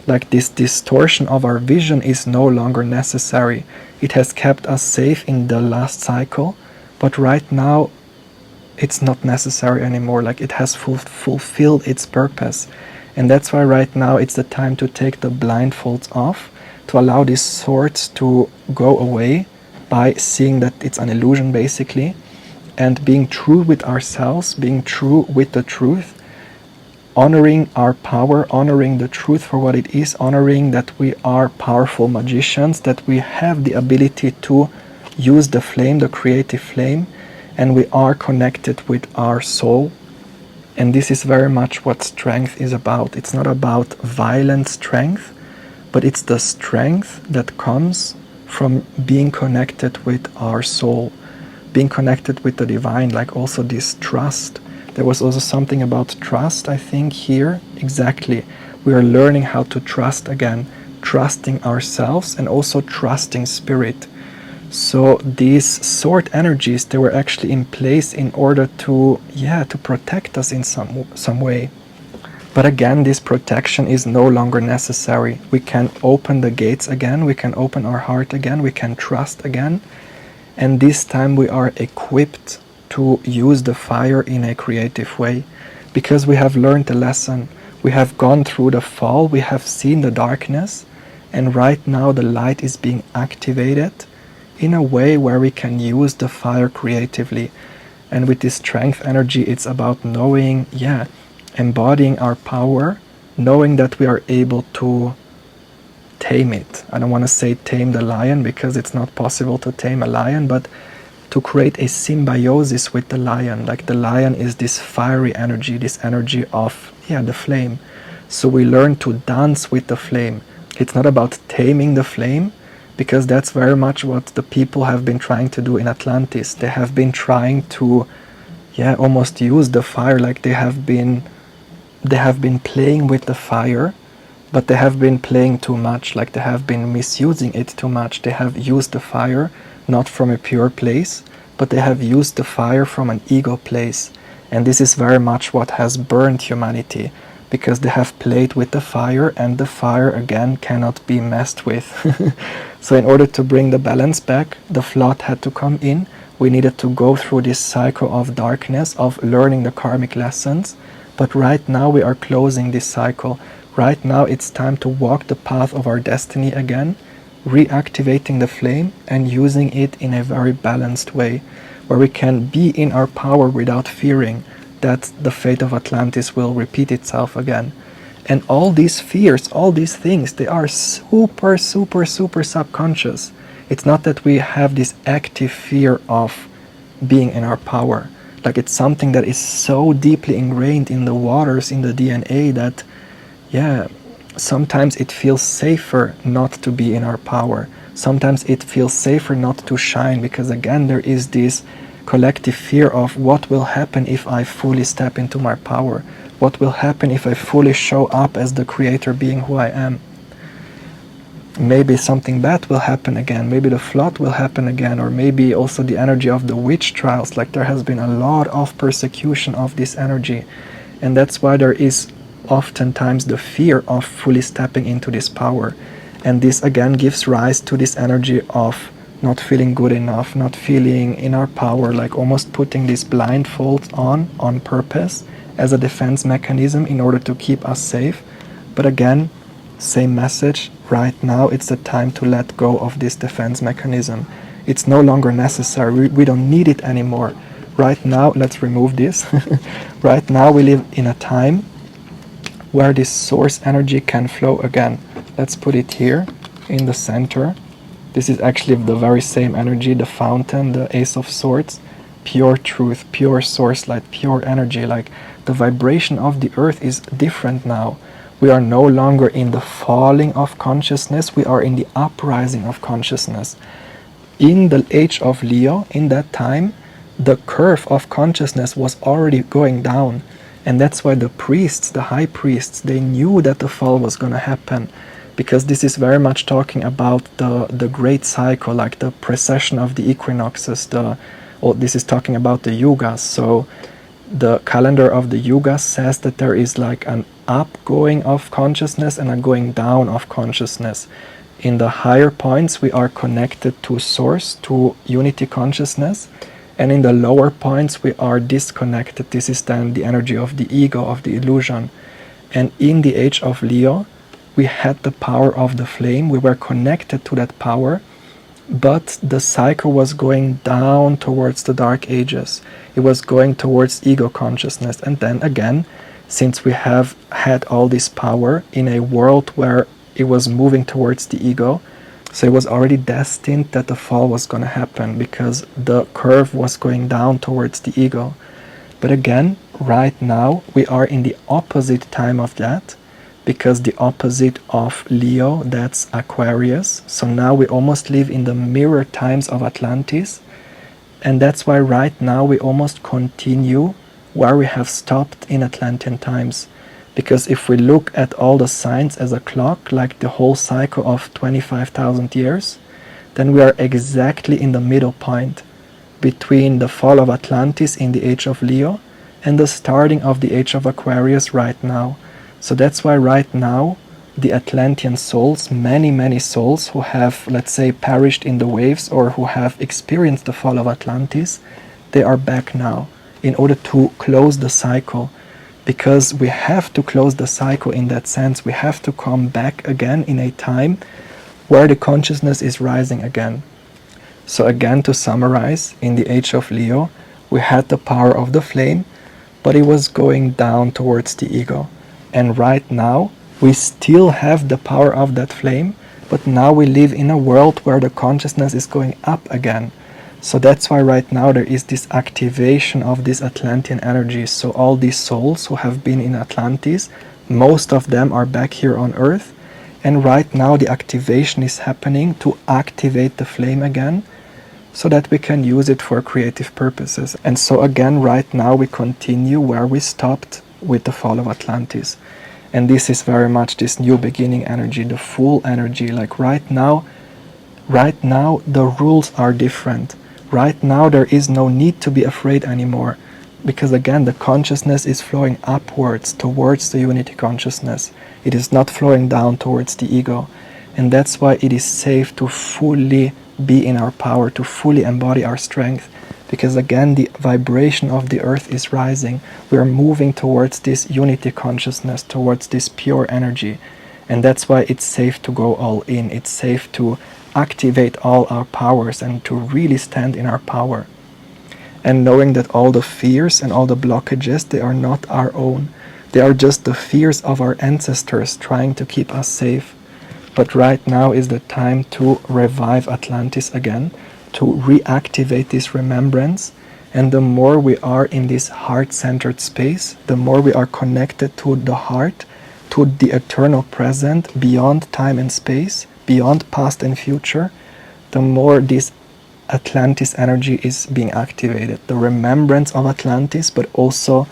Like this distortion of our vision is no longer necessary. It has kept us safe in the last cycle, but right now it's not necessary anymore. Like it has fulfilled its purpose. And that's why right now it's the time to take the blindfolds off, to allow these swords to go away by seeing that it's an illusion basically, and being true with ourselves, being true with the truth, honoring our power, honoring the truth for what it is, honoring that we are powerful magicians, that we have the ability to use the flame, the creative flame, and we are connected with our soul. And this is very much what strength is about. It's not about violent strength, but it's the strength that comes from being connected with our soul, being connected with the divine, like also this trust. There was also something about trust, I think, here. Exactly. We are learning how to trust again, trusting ourselves and also trusting spirit. So these sword energies, they were actually in place in order to protect us in some way. But again, this protection is no longer necessary. We can open the gates again, we can open our heart again, we can trust again. And this time we are equipped to use the fire in a creative way, because we have learned the lesson. We have gone through the fall, we have seen the darkness, and right now the light is being activated in a way where we can use the fire creatively. And with this strength energy, it's about knowing, embodying our power, knowing that we are able to tame it. I don't want to say tame the lion, because it's not possible to tame a lion, but to create a symbiosis with the lion. Like the lion is this fiery energy, this energy of the flame. So we learn to dance with the flame. It's not about taming the flame, because that's very much what the people have been trying to do in Atlantis. They have been trying to almost use the fire, like they have been playing with the fire, but they have been playing too much, like they have been misusing it too much. They have used the fire not from a pure place, but they have used the fire from an ego place. And this is very much what has burned humanity, because they have played with the fire, and the fire again cannot be messed with. So in order to bring the balance back, the flood had to come in. We needed to go through this cycle of darkness, of learning the karmic lessons. But right now we are closing this cycle. Right now it's time to walk the path of our destiny again, reactivating the flame and using it in a very balanced way, where we can be in our power without fearing that the fate of Atlantis will repeat itself again. And all these fears, all these things, they are super subconscious. It's not that we have this active fear of being in our power. Like it's something that is so deeply ingrained in the waters, in the DNA, that sometimes it feels safer not to be in our power. Sometimes it feels safer not to shine, because again there is this collective fear of what will happen if I fully step into my power. What will happen if I fully show up as the creator being who I am? Maybe something bad will happen again, maybe the flood will happen again, or maybe also the energy of the witch trials. Like there has been a lot of persecution of this energy, and that's why there is oftentimes the fear of fully stepping into this power. And this again gives rise to this energy of not feeling good enough, not feeling in our power, like almost putting these blindfolds on purpose as a defense mechanism in order to keep us safe. But again, same message, right now it's the time to let go of this defense mechanism. It's no longer necessary, we don't need it anymore. Right now, let's remove this. Right now we live in a time where this source energy can flow again. Let's put it here in the center. This is actually the very same energy, the fountain, the Ace of Swords, pure truth, pure source light, pure energy. Like the vibration of the earth is different now. We are no longer in the falling of consciousness, we are in the uprising of consciousness. In the age of Leo, in that time, the curve of consciousness was already going down. And that's why the priests, the high priests, they knew that the fall was going to happen. Because this is very much talking about the great cycle, like the precession of the equinoxes. This is talking about the yugas. So the calendar of the yugas says that there is like an upgoing of consciousness and a going down of consciousness. In the higher points, we are connected to source, to unity consciousness. And in the lower points, we are disconnected. This is then the energy of the ego, of the illusion. And in the age of Leo, we had the power of the flame. We were connected to that power. but the cycle was going down towards the Dark Ages. It was going towards ego consciousness. And then again, since we have had all this power in a world where it was moving towards the ego, so it was already destined that the fall was going to happen, because the curve was going down towards the ego. But again, right now we are in the opposite time of that, because the opposite of Leo, that's Aquarius. So now we almost live in the mirror times of Atlantis, and that's why right now we almost continue where we have stopped in Atlantean times. Because if we look at all the signs as a clock, like the whole cycle of 25,000 years, then we are exactly in the middle point between the fall of Atlantis in the age of Leo and the starting of the age of Aquarius right now. So that's why right now the Atlantean souls, many souls who have, let's say, perished in the waves or who have experienced the fall of Atlantis, they are back now in order to close the cycle. Because we have to close the cycle in that sense. We have to come back again in a time where the consciousness is rising again. So again, to summarize, in the age of Leo, we had the power of the flame, but it was going down towards the ego. And right now, we still have the power of that flame, but now we live in a world where the consciousness is going up again. So that's why right now there is this activation of this Atlantean energy. So all these souls who have been in Atlantis, most of them are back here on Earth. And right now the activation is happening to activate the flame again, so that we can use it for creative purposes. And so again, right now we continue where we stopped with the fall of Atlantis. And this is very much this new beginning energy, the full energy. Like right now the rules are different. Right now there is no need to be afraid anymore, because again the consciousness is flowing upwards towards the unity consciousness. It is not flowing down towards the ego. And that's why it is safe to fully be in our power, to fully embody our strength, because again the vibration of the earth is rising. We are moving towards this unity consciousness, towards this pure energy. And that's why it's safe to go all in. It's safe to activate all our powers and to really stand in our power. And knowing that all the fears and all the blockages, they are not our own. They are just the fears of our ancestors trying to keep us safe. But right now is the time to revive Atlantis again, to reactivate this remembrance. And the more we are in this heart-centered space, the more we are connected to the heart, to the eternal present, beyond time and space, beyond past and future, the more this Atlantis energy is being activated. The remembrance of Atlantis, but also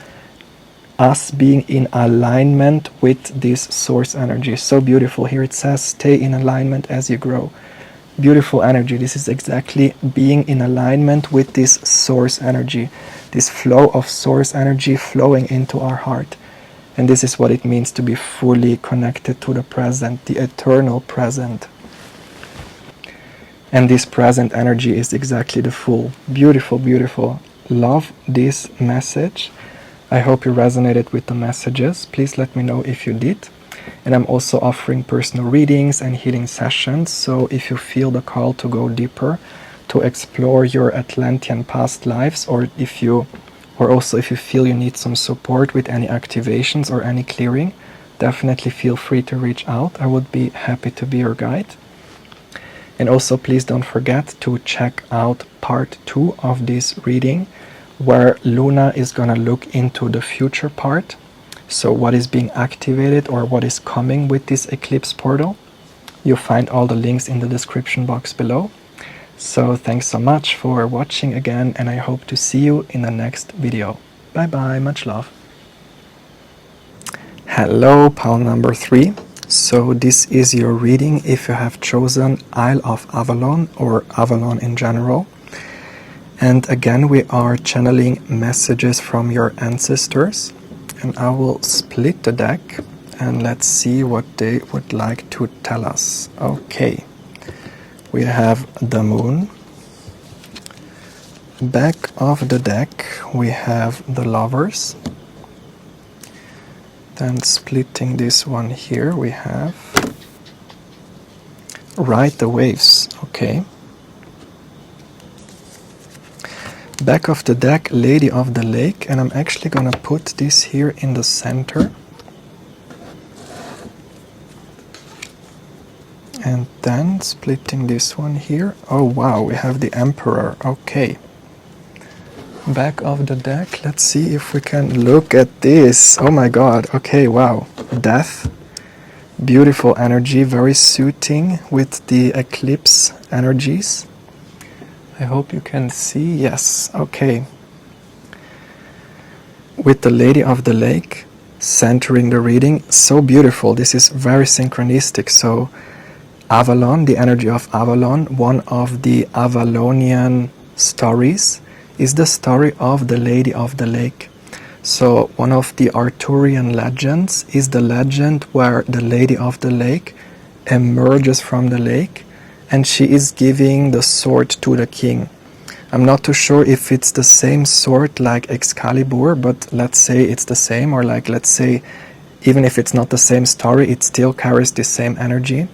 us being in alignment with this source energy. So beautiful. Here it says, stay in alignment as you grow. Beautiful energy. This is exactly being in alignment with this source energy, this flow of source energy flowing into our heart. And this is what it means to be fully connected to the present, the eternal present. And this present energy is exactly the full. Beautiful, beautiful. Love this message. I hope you resonated with the messages. Please let me know if you did. And I'm also offering personal readings and healing sessions. So if you feel the call to go deeper, to explore your Atlantean past lives, or if you feel you need some support with any activations or any clearing, definitely feel free to reach out. I would be happy to be your guide. And also please don't forget to check out part 2 of this reading, where Luna is going to look into the future part. So what is being activated or what is coming with this eclipse portal. You'll find all the links in the description box below. So thanks so much for watching again, and I hope to see you in the next video. Bye bye, much love. Hello, pal number 3. So this is your reading if you have chosen Isle of Avalon or Avalon in general. And again, we are channeling messages from your ancestors. And I will split the deck and let's see what they would like to tell us. Okay. We have the moon. Back of the deck we have the lovers. Then splitting this one here we have ride the waves. Okay. Back of the deck, Lady of the Lake, and I'm actually gonna put this here in the center. And then splitting this one here. Oh wow, we have the Emperor. Okay. Back of the deck, let's see if we can look at this. Oh my god. Okay, wow. Death. Beautiful energy, very suiting with the eclipse energies. I hope you can see. Yes, okay. With the Lady of the Lake centering the reading, so beautiful. This is very synchronistic. So Avalon, the energy of Avalon, one of the Avalonian stories, is the story of the Lady of the Lake. So one of the Arthurian legends is the legend where the Lady of the Lake emerges from the lake and she is giving the sword to the king. I'm not too sure if it's the same sword like Excalibur, but let's say it's the same, or like let's say even if it's not the same story, it still carries the same energy.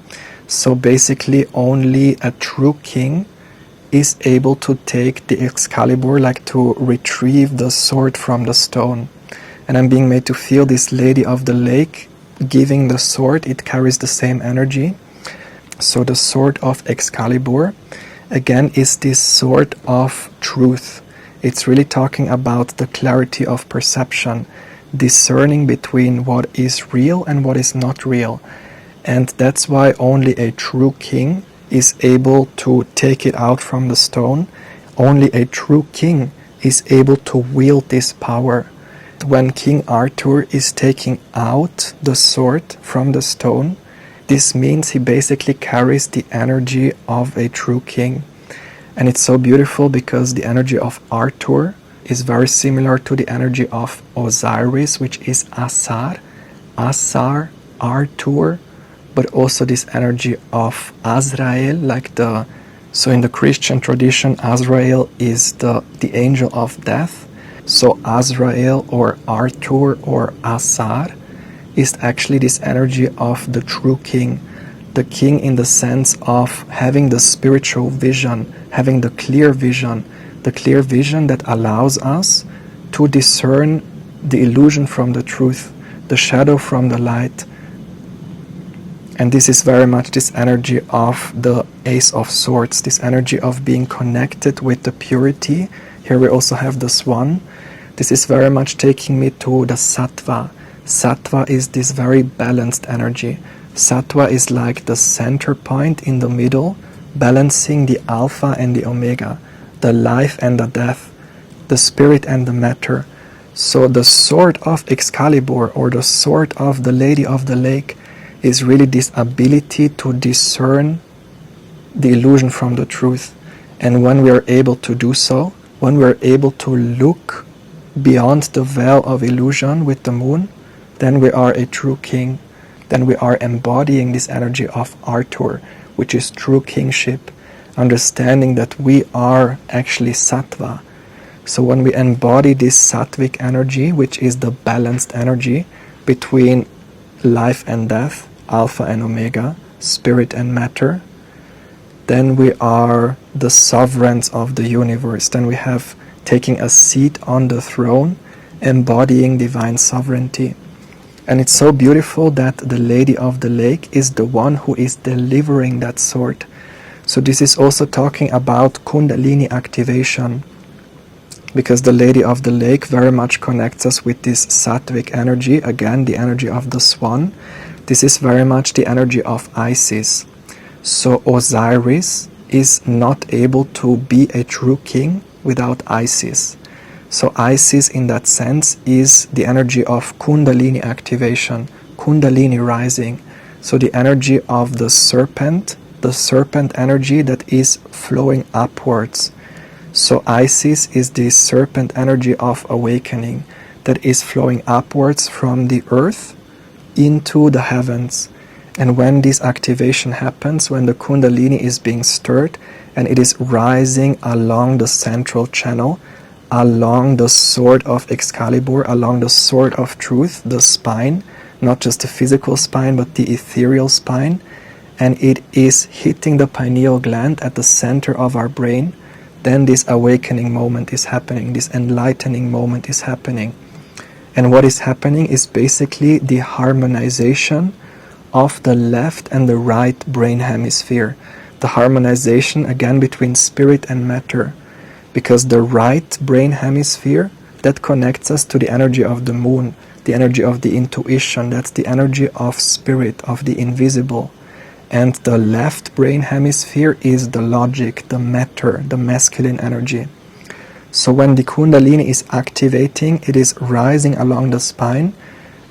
So basically only a true king is able to take the Excalibur, like to retrieve the sword from the stone. And I'm being made to feel this Lady of the Lake giving the sword, it carries the same energy. So the sword of Excalibur, again, is this sword of truth. It's really talking about the clarity of perception, discerning between what is real and what is not real. And that's why only a true king is able to take it out from the stone. Only a true king is able to wield this power. When King Arthur is taking out the sword from the stone, this means he basically carries the energy of a true king. And it's so beautiful because the energy of Arthur is very similar to the energy of Osiris, which is Astar, Arthur, but also this energy of Azrael, so in the Christian tradition, Azrael is the angel of death. So Azrael or Arthur or Astar is actually this energy of the true king. The king in the sense of having the spiritual vision, having the clear vision that allows us to discern the illusion from the truth, the shadow from the light. And this is very much this energy of the Ace of Swords, this energy of being connected with the purity. Here we also have the swan. This is very much taking me to the Sattva. Sattva is this very balanced energy. Sattva is like the center point in the middle, balancing the Alpha and the Omega, the life and the death, the spirit and the matter. So the sword of Excalibur, or the sword of the Lady of the Lake, is really this ability to discern the illusion from the truth. And when we are able to do so, when we are able to look beyond the veil of illusion with the moon, then we are a true king. Then we are embodying this energy of Arthur, which is true kingship, understanding that we are actually Sattva. So when we embody this Sattvic energy, which is the balanced energy between life and death, Alpha and Omega, spirit and matter, then we are the sovereigns of the universe. Then we have taking a seat on the throne, embodying divine sovereignty. And it's so beautiful that the Lady of the Lake is the one who is delivering that sword. So this is also talking about Kundalini activation, because the Lady of the Lake very much connects us with this Sattvic energy, again the energy of the swan. This is very much the energy of Isis. So Osiris is not able to be a true king without Isis. So Isis in that sense is the energy of Kundalini activation, Kundalini rising. So the energy of the serpent energy that is flowing upwards. So Isis is the serpent energy of awakening that is flowing upwards from the earth into the heavens. And when this activation happens, when the Kundalini is being stirred and it is rising along the central channel, along the sword of Excalibur, along the sword of truth, the spine, not just the physical spine but the ethereal spine, and it is hitting the pineal gland at the center of our brain, then this awakening moment is happening, this enlightening moment is happening. And what is happening is basically the harmonization of the left and the right brain hemisphere. The harmonization again between spirit and matter. Because the right brain hemisphere, that connects us to the energy of the moon, the energy of the intuition, that's the energy of spirit, of the invisible. And the left brain hemisphere is the logic, the matter, the masculine energy. So when the Kundalini is activating, it is rising along the spine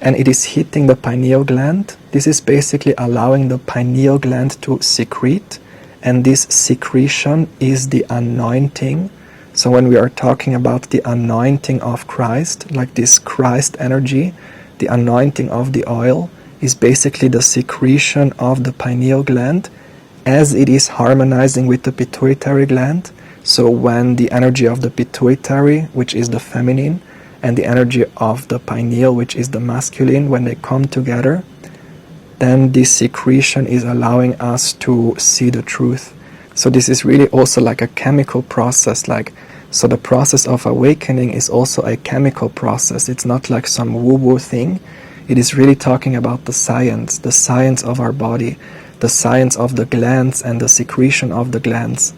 and it is hitting the pineal gland. This is basically allowing the pineal gland to secrete, and this secretion is the anointing. So when we are talking about the anointing of Christ, like this Christ energy, the anointing of the oil is basically the secretion of the pineal gland as it is harmonizing with the pituitary gland. So when the energy of the pituitary, which is the feminine, and the energy of the pineal, which is the masculine, when they come together, then this secretion is allowing us to see the truth. So this is really also like a chemical process. So the process of awakening is also a chemical process. It's not like some woo-woo thing. It is really talking about the science of our body, the science of the glands and the secretion of the glands.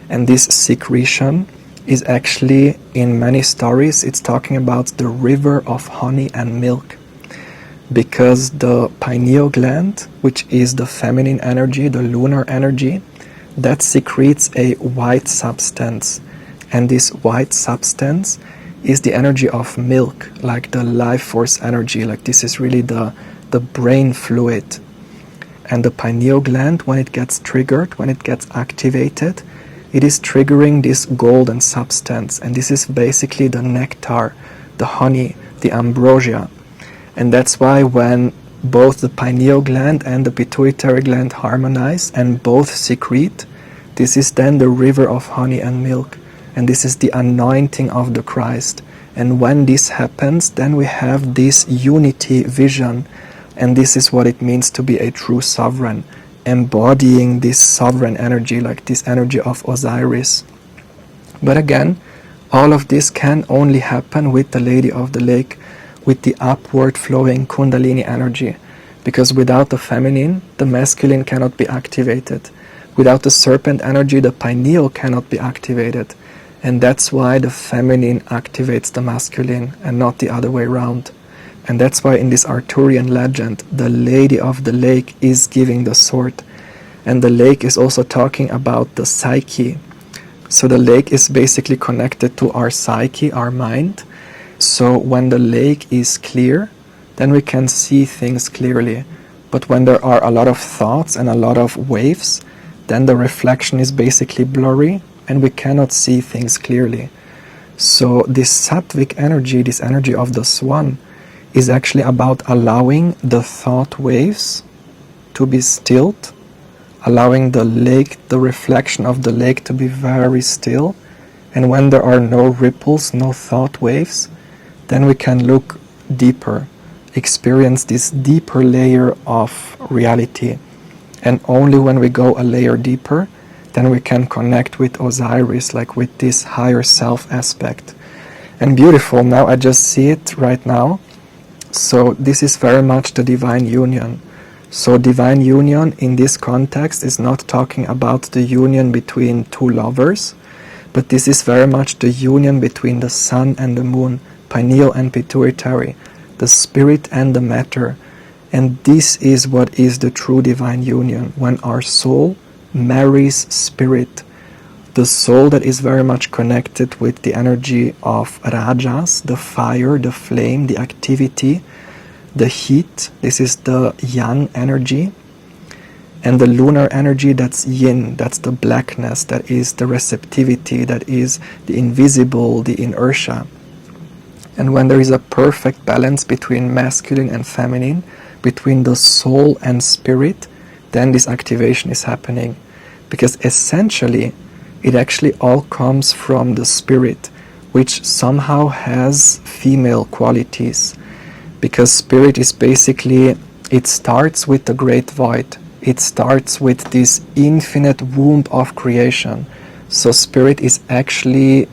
And this secretion is actually, in many stories, it's talking about the river of honey and milk. Because the pineal gland, which is the feminine energy, the lunar energy, that secretes a white substance. And this white substance is the energy of milk, like the life force energy, like this is really the brain fluid. And the pineal gland, when it gets triggered, when it gets activated, it is triggering this golden substance, and this is basically the nectar, the honey, the ambrosia. And that's why when both the pineal gland and the pituitary gland harmonize and both secrete, this is then the river of honey and milk, and this is the anointing of the Christ. And when this happens, then we have this unity vision, and this is what it means to be a true sovereign, embodying this sovereign energy, like this energy of Osiris. But again, all of this can only happen with the Lady of the Lake, with the upward flowing Kundalini energy, because without the feminine, the masculine cannot be activated. Without the serpent energy, the pineal cannot be activated. And that's why the feminine activates the masculine and not the other way around. And that's why in this Arthurian legend, the Lady of the Lake is giving the sword. And the lake is also talking about the psyche. So the lake is basically connected to our psyche, our mind. So when the lake is clear, then we can see things clearly. But when there are a lot of thoughts and a lot of waves, then the reflection is basically blurry and we cannot see things clearly. So this sattvic energy, this energy of the swan, is actually about allowing the thought waves to be stilled, allowing the lake, the reflection of the lake to be very still. And when there are no ripples, no thought waves, then we can look deeper, experience this deeper layer of reality. And only when we go a layer deeper, then we can connect with Osiris, like with this higher self aspect. And beautiful, now I just see it right now. So this is very much the divine union. So divine union in this context is not talking about the union between two lovers, but this is very much the union between the sun and the moon, pineal and pituitary, the spirit and the matter. And this is what is the true divine union, when our soul marries spirit. The soul that is very much connected with the energy of Rajas, the fire, the flame, the activity, the heat. This is the yang energy. And the lunar energy, that's yin, that's the blackness, that is the receptivity, that is the invisible, the inertia. And when there is a perfect balance between masculine and feminine, between the soul and spirit, then this activation is happening. Because essentially, it actually all comes from the spirit, which somehow has female qualities. Because spirit is basically, it starts with the great void. It starts with this infinite womb of creation. So spirit is actually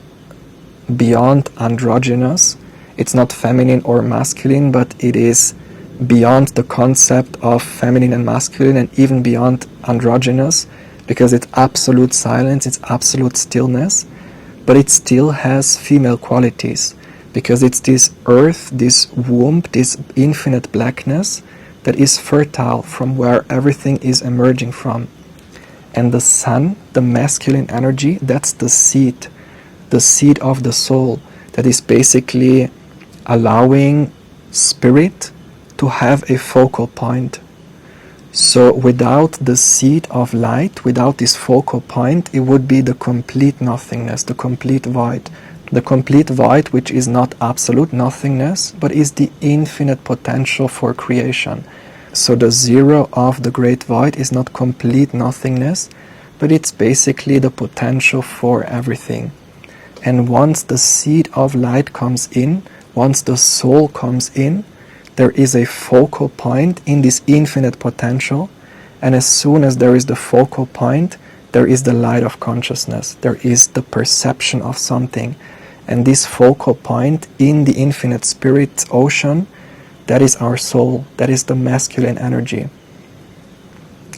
beyond androgynous. It's not feminine or masculine, but it is beyond the concept of feminine and masculine, and even beyond androgynous, because it's absolute silence, it's absolute stillness, but it still has female qualities, because it's this earth, this womb, this infinite blackness that is fertile, from where everything is emerging from. And the sun, the masculine energy, that's the seed of the soul, that is basically allowing spirit to have a focal point. So without the seed of light, without this focal point, it would be the complete nothingness, the complete void. The complete void, which is not absolute nothingness, but is the infinite potential for creation. So the zero of the great void is not complete nothingness, but it's basically the potential for everything. And once the seed of light comes in, once the soul comes in, there is a focal point in this infinite potential, and as soon as there is the focal point, there is the light of consciousness, there is the perception of something. And this focal point in the infinite spirit ocean, that is our soul, that is the masculine energy.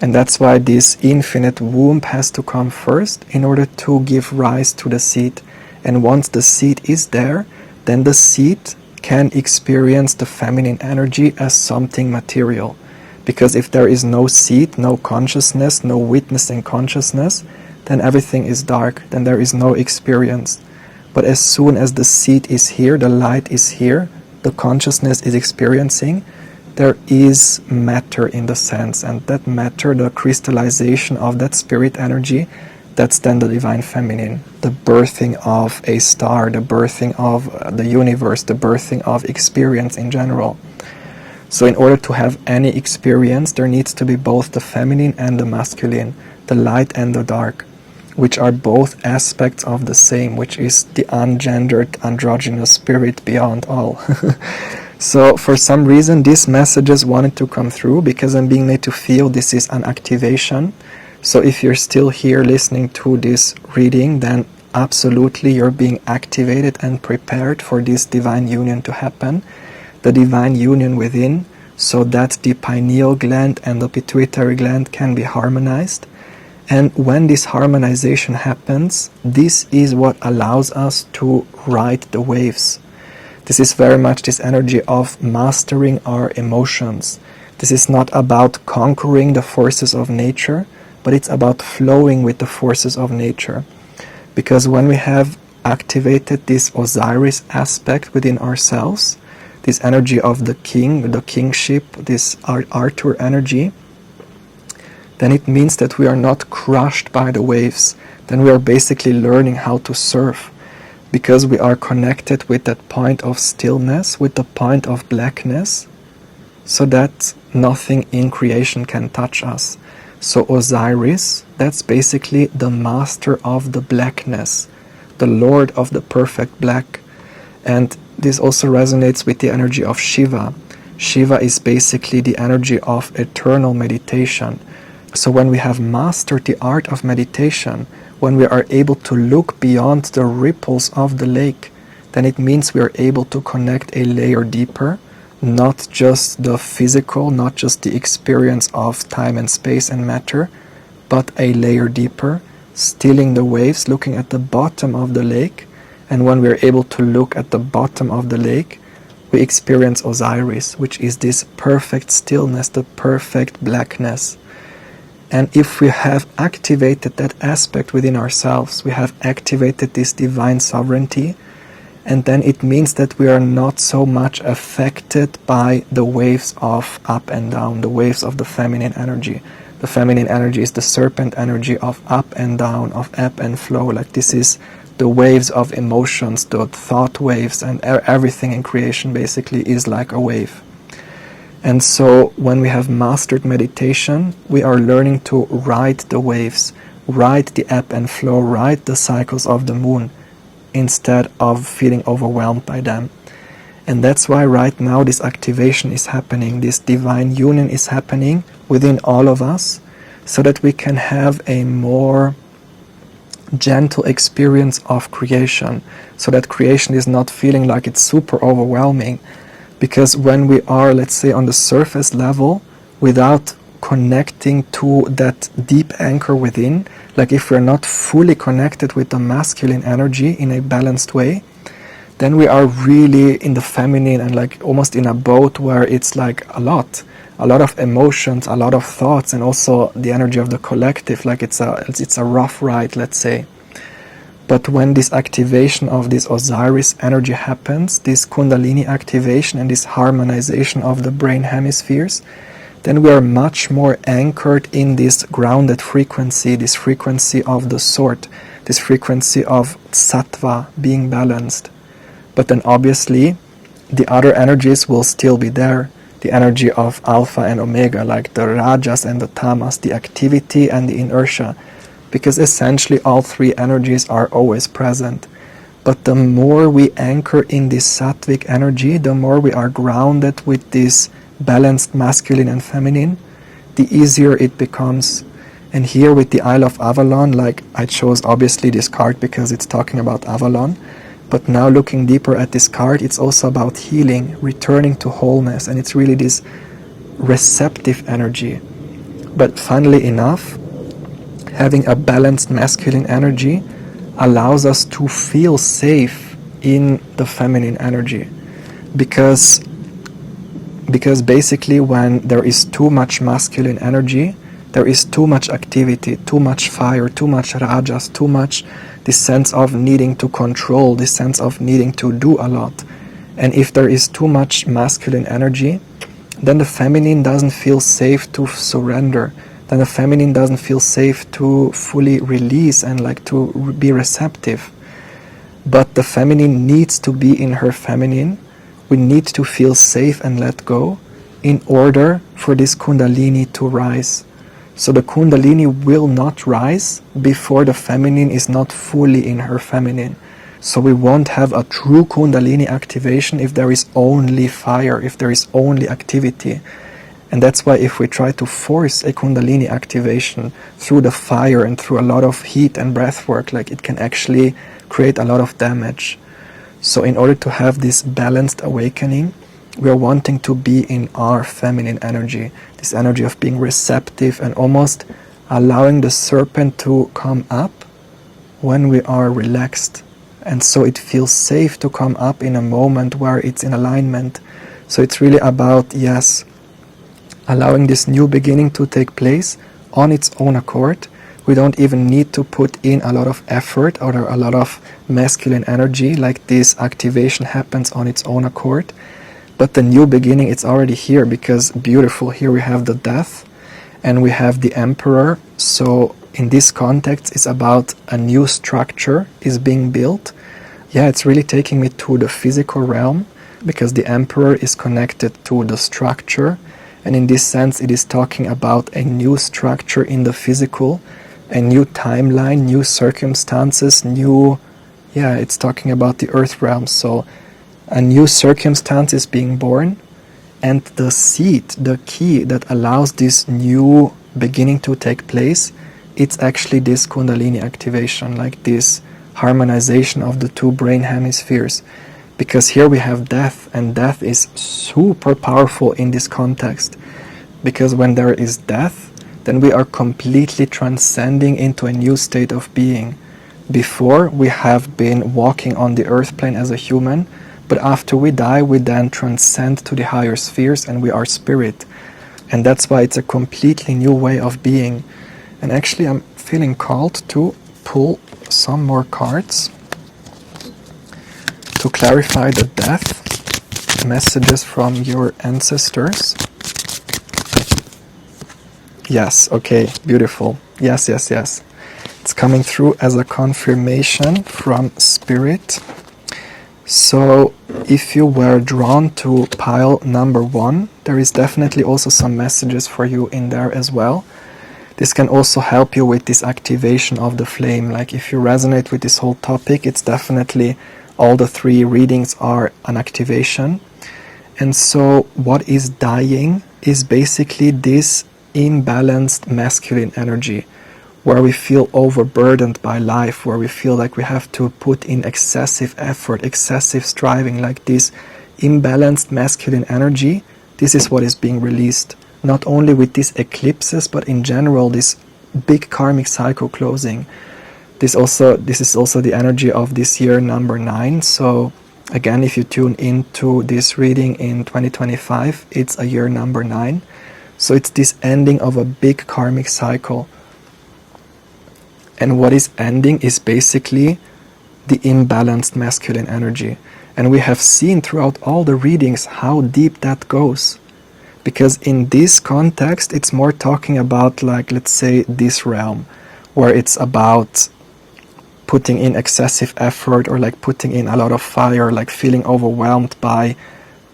And that's why this infinite womb has to come first in order to give rise to the seed. And once the seed is there, then the seed can experience the feminine energy as something material. Because if there is no seed, no consciousness, no witnessing consciousness, then everything is dark, then there is no experience. But as soon as the seed is here, the light is here, the consciousness is experiencing, there is matter in the sense, and that matter, the crystallization of that spirit energy, that's then the divine feminine, the birthing of a star, the birthing of the universe, the birthing of experience in general. So in order to have any experience, there needs to be both the feminine and the masculine, the light and the dark, which are both aspects of the same, which is the ungendered, androgynous spirit beyond all. So for some reason, these messages wanted to come through, because I'm being made to feel this is an activation. So if you're still here listening to this reading, then absolutely you're being activated and prepared for this divine union to happen. The divine union within, so that the pineal gland and the pituitary gland can be harmonized. And when this harmonization happens, this is what allows us to ride the waves. This is very much this energy of mastering our emotions. This is not about conquering the forces of nature, but it's about flowing with the forces of nature. Because when we have activated this Osiris aspect within ourselves, this energy of the king, the kingship, this Arthur energy, then it means that we are not crushed by the waves. Then we are basically learning how to surf, because we are connected with that point of stillness, with the point of blackness, so that nothing in creation can touch us. So Osiris, that's basically the master of the blackness, the Lord of the perfect black. And this also resonates with the energy of Shiva. Shiva is basically the energy of eternal meditation. So when we have mastered the art of meditation, when we are able to look beyond the ripples of the lake, then it means we are able to connect a layer deeper, not just the physical, not just the experience of time and space and matter, but a layer deeper, stilling the waves, looking at the bottom of the lake. And when we are able to look at the bottom of the lake, we experience Osiris, which is this perfect stillness, the perfect blackness. And if we have activated that aspect within ourselves, we have activated this divine sovereignty, and then it means that we are not so much affected by the waves of up and down, the waves of the feminine energy. The feminine energy is the serpent energy of up and down, of ebb and flow. Like this is the waves of emotions, the thought waves, and everything in creation basically is like a wave. And so when we have mastered meditation, we are learning to ride the waves, ride the ebb and flow, ride the cycles of the moon, instead of feeling overwhelmed by them. And that's why right now this activation is happening, this divine union is happening within all of us, so that we can have a more gentle experience of creation, so that creation is not feeling like it's super overwhelming. Because when we are, let's say, on the surface level, without connecting to that deep anchor within, like if we're not fully connected with the masculine energy in a balanced way, then we are really in the feminine and like almost in a boat where it's like a lot of emotions, a lot of thoughts, and also the energy of the collective, like it's a rough ride, let's say. But when this activation of this Osiris energy happens, this Kundalini activation and this harmonization of the brain hemispheres, then we are much more anchored in this grounded frequency, this frequency of the sword, this frequency of sattva being balanced. But then obviously the other energies will still be there, the energy of alpha and omega, like the rajas and the tamas, the activity and the inertia, because essentially all three energies are always present. But the more we anchor in this sattvic energy, the more we are grounded with this balanced masculine and feminine, the easier it becomes. And here with the Isle of Avalon, like I chose obviously this card because it's talking about Avalon, but now looking deeper at this card, it's also about healing, returning to wholeness, and it's really this receptive energy. But funnily enough, having a balanced masculine energy allows us to feel safe in the feminine energy, because basically when there is too much masculine energy, there is too much activity, too much fire, too much rajas, too much this sense of needing to control, this sense of needing to do a lot. And if there is too much masculine energy, then the feminine doesn't feel safe to surrender, then the feminine doesn't feel safe to fully release and like to be receptive. But the feminine needs to be in her feminine. We need to feel safe and let go in order for this Kundalini to rise. So the Kundalini will not rise before the feminine is not fully in her feminine. So we won't have a true Kundalini activation if there is only fire, if there is only activity. And that's why if we try to force a Kundalini activation through the fire and through a lot of heat and breath work, like it can actually create a lot of damage. So in order to have this balanced awakening, we are wanting to be in our feminine energy, this energy of being receptive and almost allowing the serpent to come up when we are relaxed. And so it feels safe to come up in a moment where it's in alignment. So it's really about, yes, allowing this new beginning to take place on its own accord. We don't even need to put in a lot of effort or a lot of masculine energy, like this activation happens on its own accord. But the new beginning, it's already here, because beautiful, here we have the death and we have the emperor. So in this context, it's about a new structure is being built. Yeah, it's really taking me to the physical realm, because the emperor is connected to the structure. And in this sense, it is talking about a new structure in the physical, a new timeline, new circumstances, it's talking about the earth realm. So a new circumstance is being born, and the seed, the key that allows this new beginning to take place, it's actually this Kundalini activation, like this harmonization of the two brain hemispheres. Because here we have death, and death is super powerful in this context. Because when there is death, then we are completely transcending into a new state of being. Before, we have been walking on the earth plane as a human, but after we die, we then transcend to the higher spheres and we are spirit. And that's why it's a completely new way of being. And actually, I'm feeling called to pull some more cards to clarify the death, messages from your ancestors. Yes, okay, beautiful. Yes. It's coming through as a confirmation from Spirit. So if you were drawn to pile number 1, there is definitely also some messages for you in there as well. This can also help you with this activation of the flame. Like if you resonate with this whole topic, it's definitely all the 3 readings are an activation. And so what is dying is basically this imbalanced masculine energy, where we feel overburdened by life, where we feel like we have to put in excessive effort, excessive striving, like this imbalanced masculine energy. This is what is being released, not only with these eclipses, but in general, this big karmic cycle closing. This is also the energy of this year number 9. So again, if you tune into this reading in 2025, it's a year number 9. So it's this ending of a big karmic cycle. And what is ending is basically the imbalanced masculine energy. And we have seen throughout all the readings how deep that goes. Because in this context, it's more talking about, like, let's say, this realm, where it's about putting in excessive effort, or like putting in a lot of fire, like feeling overwhelmed by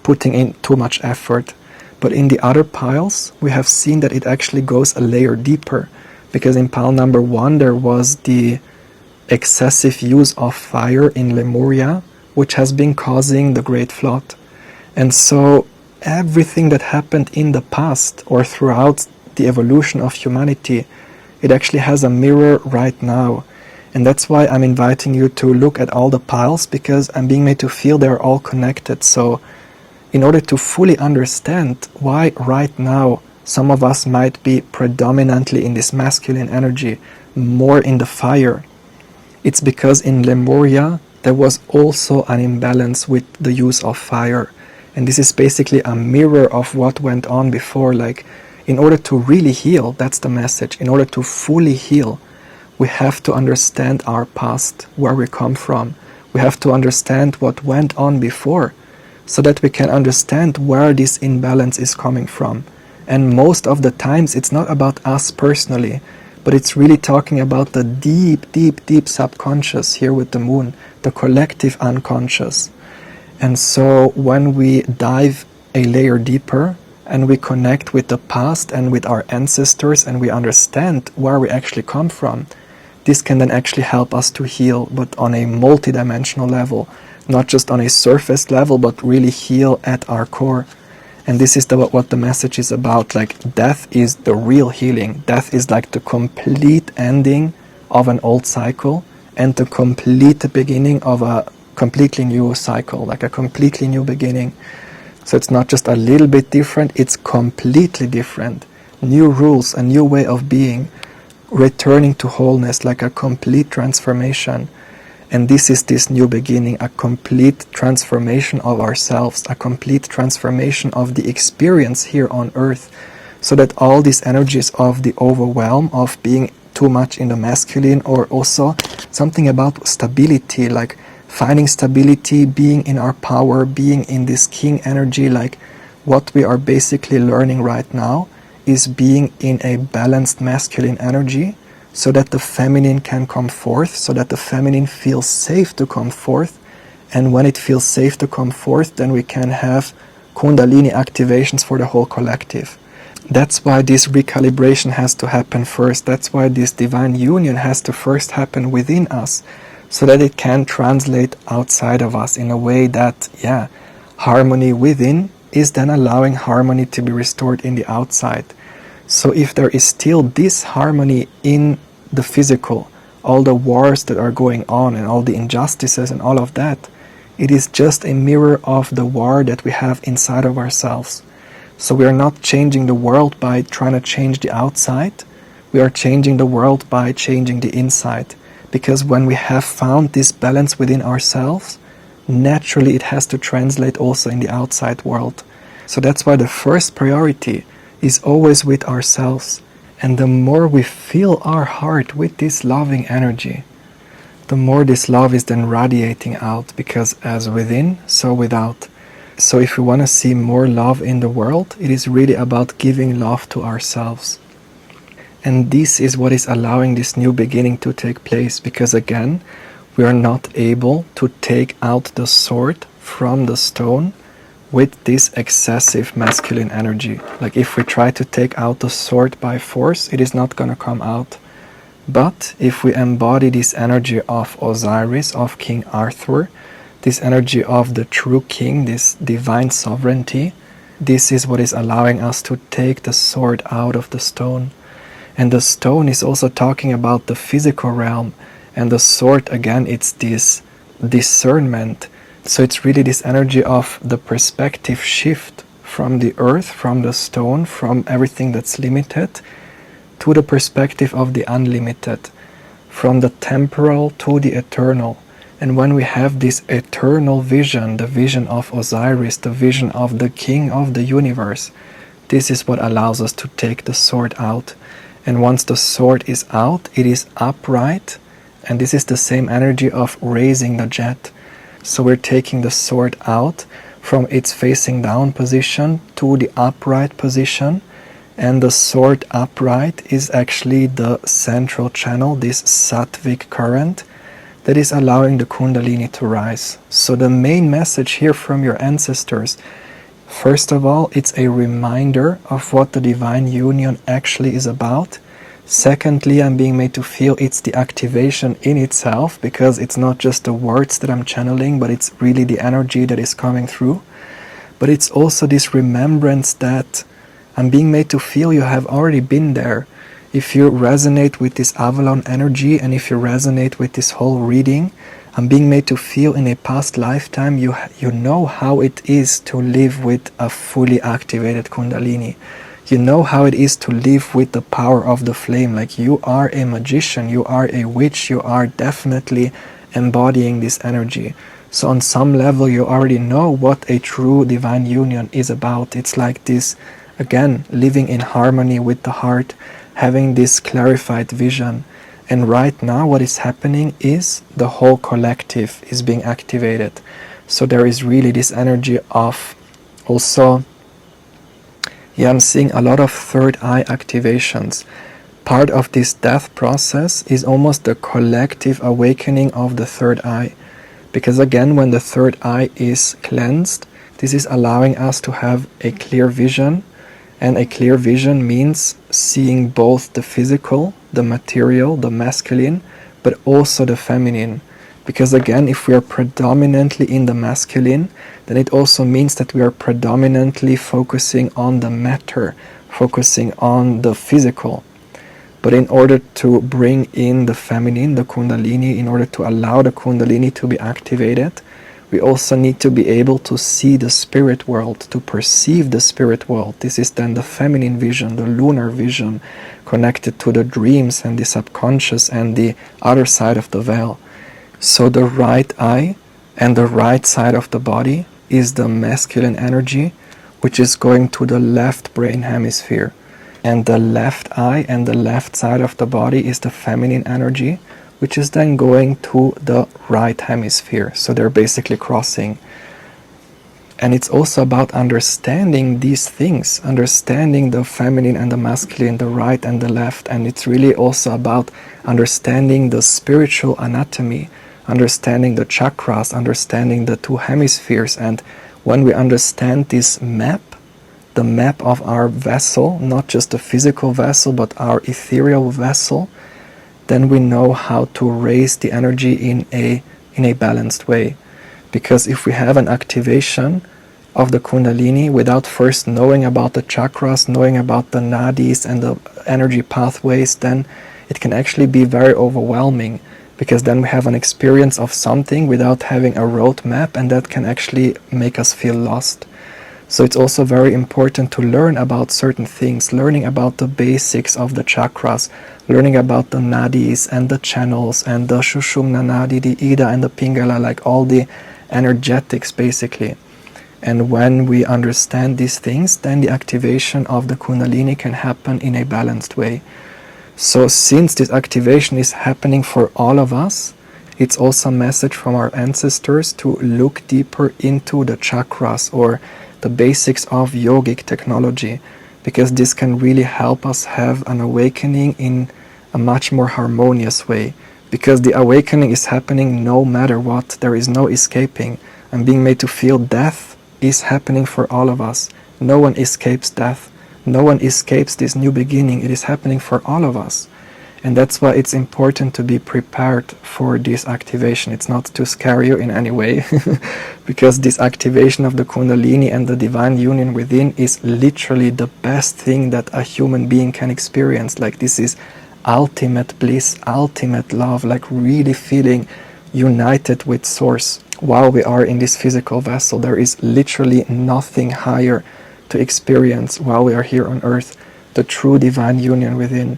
putting in too much effort. But in the other piles, we have seen that it actually goes a layer deeper, because in pile number 1 there was the excessive use of fire in Lemuria, which has been causing the Great Flood. And so everything that happened in the past or throughout the evolution of humanity, it actually has a mirror right now. And that's why I'm inviting you to look at all the piles, because I'm being made to feel they're all connected. So in order to fully understand why right now some of us might be predominantly in this masculine energy, more in the fire, it's because in Lemuria there was also an imbalance with the use of fire. And this is basically a mirror of what went on before. Like, in order to really heal, that's the message, in order to fully heal, we have to understand our past, where we come from. We have to understand what went on before, so that we can understand where this imbalance is coming from. And most of the times it's not about us personally, but it's really talking about the deep, deep, deep subconscious here with the moon, the collective unconscious. And so when we dive a layer deeper and we connect with the past and with our ancestors, and we understand where we actually come from, this can then actually help us to heal, but on a multidimensional level, not just on a surface level, but really heal at our core. And this is what the message is about. Like, death is the real healing. Death is like the complete ending of an old cycle and the complete beginning of a completely new cycle, like a completely new beginning. So it's not just a little bit different, it's completely different. New rules, a new way of being, returning to wholeness, like a complete transformation. And this is this new beginning, a complete transformation of ourselves, a complete transformation of the experience here on earth, so that all these energies of the overwhelm, of being too much in the masculine, or also something about stability, like finding stability, being in our power, being in this king energy, like what we are basically learning right now is being in a balanced masculine energy, so that the feminine can come forth, so that the feminine feels safe to come forth. And when it feels safe to come forth, then we can have Kundalini activations for the whole collective. That's why this recalibration has to happen first. That's why this divine union has to first happen within us, so that it can translate outside of us in a way that, harmony within is then allowing harmony to be restored in the outside. So if there is still disharmony in the physical, all the wars that are going on and all the injustices and all of that, it is just a mirror of the war that we have inside of ourselves. So we are not changing the world by trying to change the outside, we are changing the world by changing the inside. Because when we have found this balance within ourselves, naturally it has to translate also in the outside world. So that's why the first priority is always with ourselves. And the more we fill our heart with this loving energy, the more this love is then radiating out, because as within, so without. So if we want to see more love in the world, it is really about giving love to ourselves. And this is what is allowing this new beginning to take place, because again, we are not able to take out the sword from the stone with this excessive masculine energy. Like, if we try to take out the sword by force, it is not going to come out. But if we embody this energy of Osiris, of King Arthur, this energy of the true king, this divine sovereignty, this is what is allowing us to take the sword out of the stone. And the stone is also talking about the physical realm. And the sword, again, it's this discernment. So it's really this energy of the perspective shift from the earth, from the stone, from everything that's limited, to the perspective of the unlimited, from the temporal to the eternal. And when we have this eternal vision, the vision of Osiris, the vision of the King of the universe, this is what allows us to take the sword out. And once the sword is out, it is upright, and this is the same energy of raising the jet. So we're taking the sword out from its facing down position to the upright position, and the sword upright is actually the central channel, this sattvic current, that is allowing the Kundalini to rise. So the main message here from your ancestors, first of all, it's a reminder of what the divine union actually is about. Secondly, I'm being made to feel it's the activation in itself, because it's not just the words that I'm channeling, but it's really the energy that is coming through. But it's also this remembrance that I'm being made to feel you have already been there. If you resonate with this Avalon energy, and if you resonate with this whole reading, I'm being made to feel in a past lifetime you know how it is to live with a fully activated Kundalini. You know how it is to live with the power of the flame. Like, you are a magician, you are a witch, you are definitely embodying this energy. So on some level you already know what a true divine union is about. It's like this, again, living in harmony with the heart, having this clarified vision. And right now what is happening is the whole collective is being activated. So there is really this energy of also, I'm seeing a lot of third eye activations. Part of this death process is almost the collective awakening of the third eye. Because again, when the third eye is cleansed, this is allowing us to have a clear vision. And a clear vision means seeing both the physical, the material, the masculine, but also the feminine. Because again, if we are predominantly in the masculine, then it also means that we are predominantly focusing on the matter, focusing on the physical. But in order to bring in the feminine, the Kundalini, in order to allow the Kundalini to be activated, we also need to be able to see the spirit world, to perceive the spirit world. This is then the feminine vision, the lunar vision, connected to the dreams and the subconscious and the other side of the veil. So the right eye and the right side of the body is the masculine energy, which is going to the left brain hemisphere. And the left eye and the left side of the body is the feminine energy, which is then going to the right hemisphere. So they're basically crossing. And it's also about understanding these things, understanding the feminine and the masculine, the right and the left. And it's really also about understanding the spiritual anatomy, understanding the chakras, understanding the two hemispheres. And when we understand this map, the map of our vessel, not just the physical vessel, but our ethereal vessel, then we know how to raise the energy in a balanced way. Because if we have an activation of the Kundalini without first knowing about the chakras, knowing about the nadis and the energy pathways, then it can actually be very overwhelming, because then we have an experience of something without having a roadmap, and that can actually make us feel lost. So it's also very important to learn about certain things, learning about the basics of the chakras, learning about the nadis and the channels and the Sushumna nadi, the Ida and the Pingala, like all the energetics basically. And when we understand these things, then the activation of the Kundalini can happen in a balanced way. So since this activation is happening for all of us, it's also a message from our ancestors to look deeper into the chakras or the basics of yogic technology, because this can really help us have an awakening in a much more harmonious way. Because the awakening is happening no matter what, there is no escaping. I'm being made to feel death is happening for all of us. No one escapes death. No one escapes this new beginning. It is happening for all of us. And that's why it's important to be prepared for this activation. It's not to scare you in any way, because this activation of the Kundalini and the divine union within is literally the best thing that a human being can experience. Like, this is ultimate bliss, ultimate love, like really feeling united with Source while we are in this physical vessel. There is literally nothing higher to experience while we are here on earth, the true divine union within.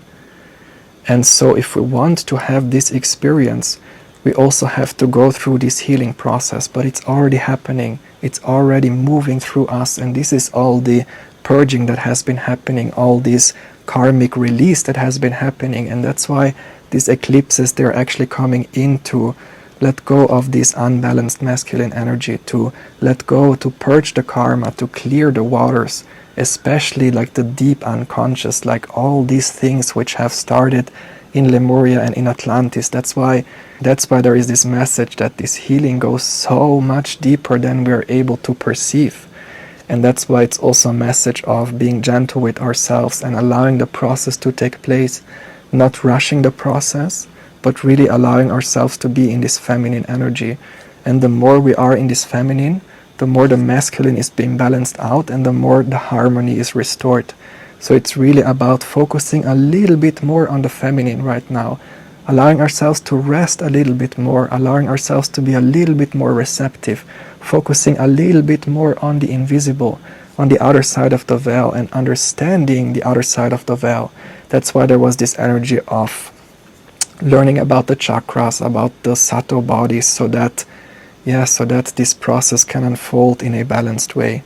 And so if we want to have this experience, we also have to go through this healing process, but it's already happening. It's already moving through us, and this is all the purging that has been happening, all this karmic release that has been happening. And that's why these eclipses, they're actually coming in to let go of this unbalanced masculine energy, to let go, to purge the karma, to clear the waters, especially like the deep unconscious, like all these things which have started in Lemuria and in Atlantis. That's why there is this message that this healing goes so much deeper than we are able to perceive. And that's why it's also a message of being gentle with ourselves and allowing the process to take place, not rushing the process, but really allowing ourselves to be in this feminine energy. And the more we are in this feminine, the more the masculine is being balanced out, and the more the harmony is restored. So it's really about focusing a little bit more on the feminine right now, allowing ourselves to rest a little bit more, allowing ourselves to be a little bit more receptive, focusing a little bit more on the invisible, on the other side of the veil, and understanding the other side of the veil. That's why there was this energy of learning about the chakras, about the subtle bodies, so that this process can unfold in a balanced way.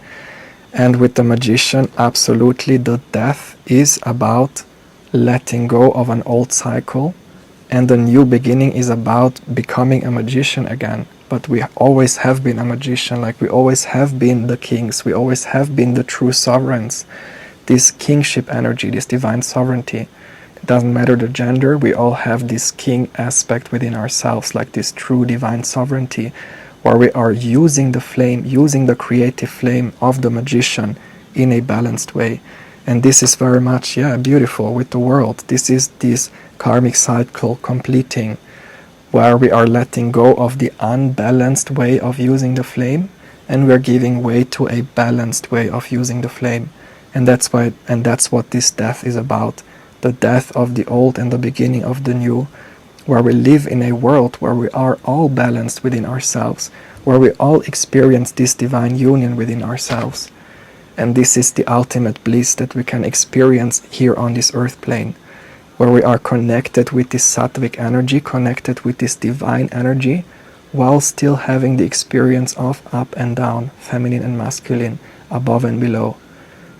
And with the magician, absolutely, the death is about letting go of an old cycle, and the new beginning is about becoming a magician again. But we always have been a magician, like we always have been the kings, we always have been the true sovereigns. This kingship energy, this divine sovereignty, it doesn't matter the gender, we all have this king aspect within ourselves, like this true divine sovereignty, where we are using the flame, using the creative flame of the magician in a balanced way. And this is very much, beautiful with the world. This is this karmic cycle completing, where we are letting go of the unbalanced way of using the flame, and we are giving way to a balanced way of using the flame. And that's what this death is about. The death of the old and the beginning of the new, where we live in a world where we are all balanced within ourselves, where we all experience this divine union within ourselves. And this is the ultimate bliss that we can experience here on this earth plane, where we are connected with this sattvic energy, connected with this divine energy, while still having the experience of up and down, feminine and masculine, above and below.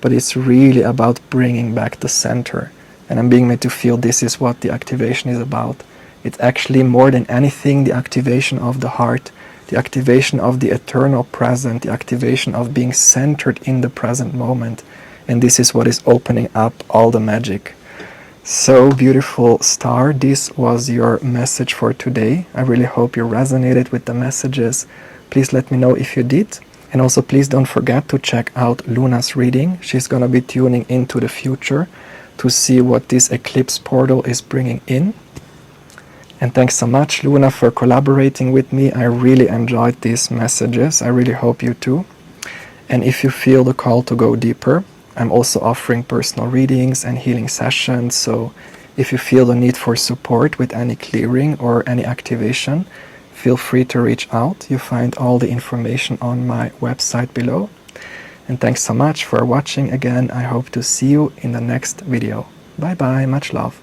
But it's really about bringing back the center. And I'm being made to feel this is what the activation is about. It's actually more than anything the activation of the heart, the activation of the eternal present, the activation of being centered in the present moment. And this is what is opening up all the magic. So beautiful, Star, this was your message for today. I really hope you resonated with the messages. Please let me know if you did. And also please don't forget to check out Luna's reading. She's going to be tuning into the future to see what this eclipse portal is bringing in. And thanks so much, Luna, for collaborating with me. I really enjoyed these messages. I really hope you too. And if you feel the call to go deeper, I'm also offering personal readings and healing sessions. So if you feel the need for support with any clearing or any activation, feel free to reach out. You find all the information on my website below. And thanks so much for watching again. I hope to see you in the next video. Bye bye, much love.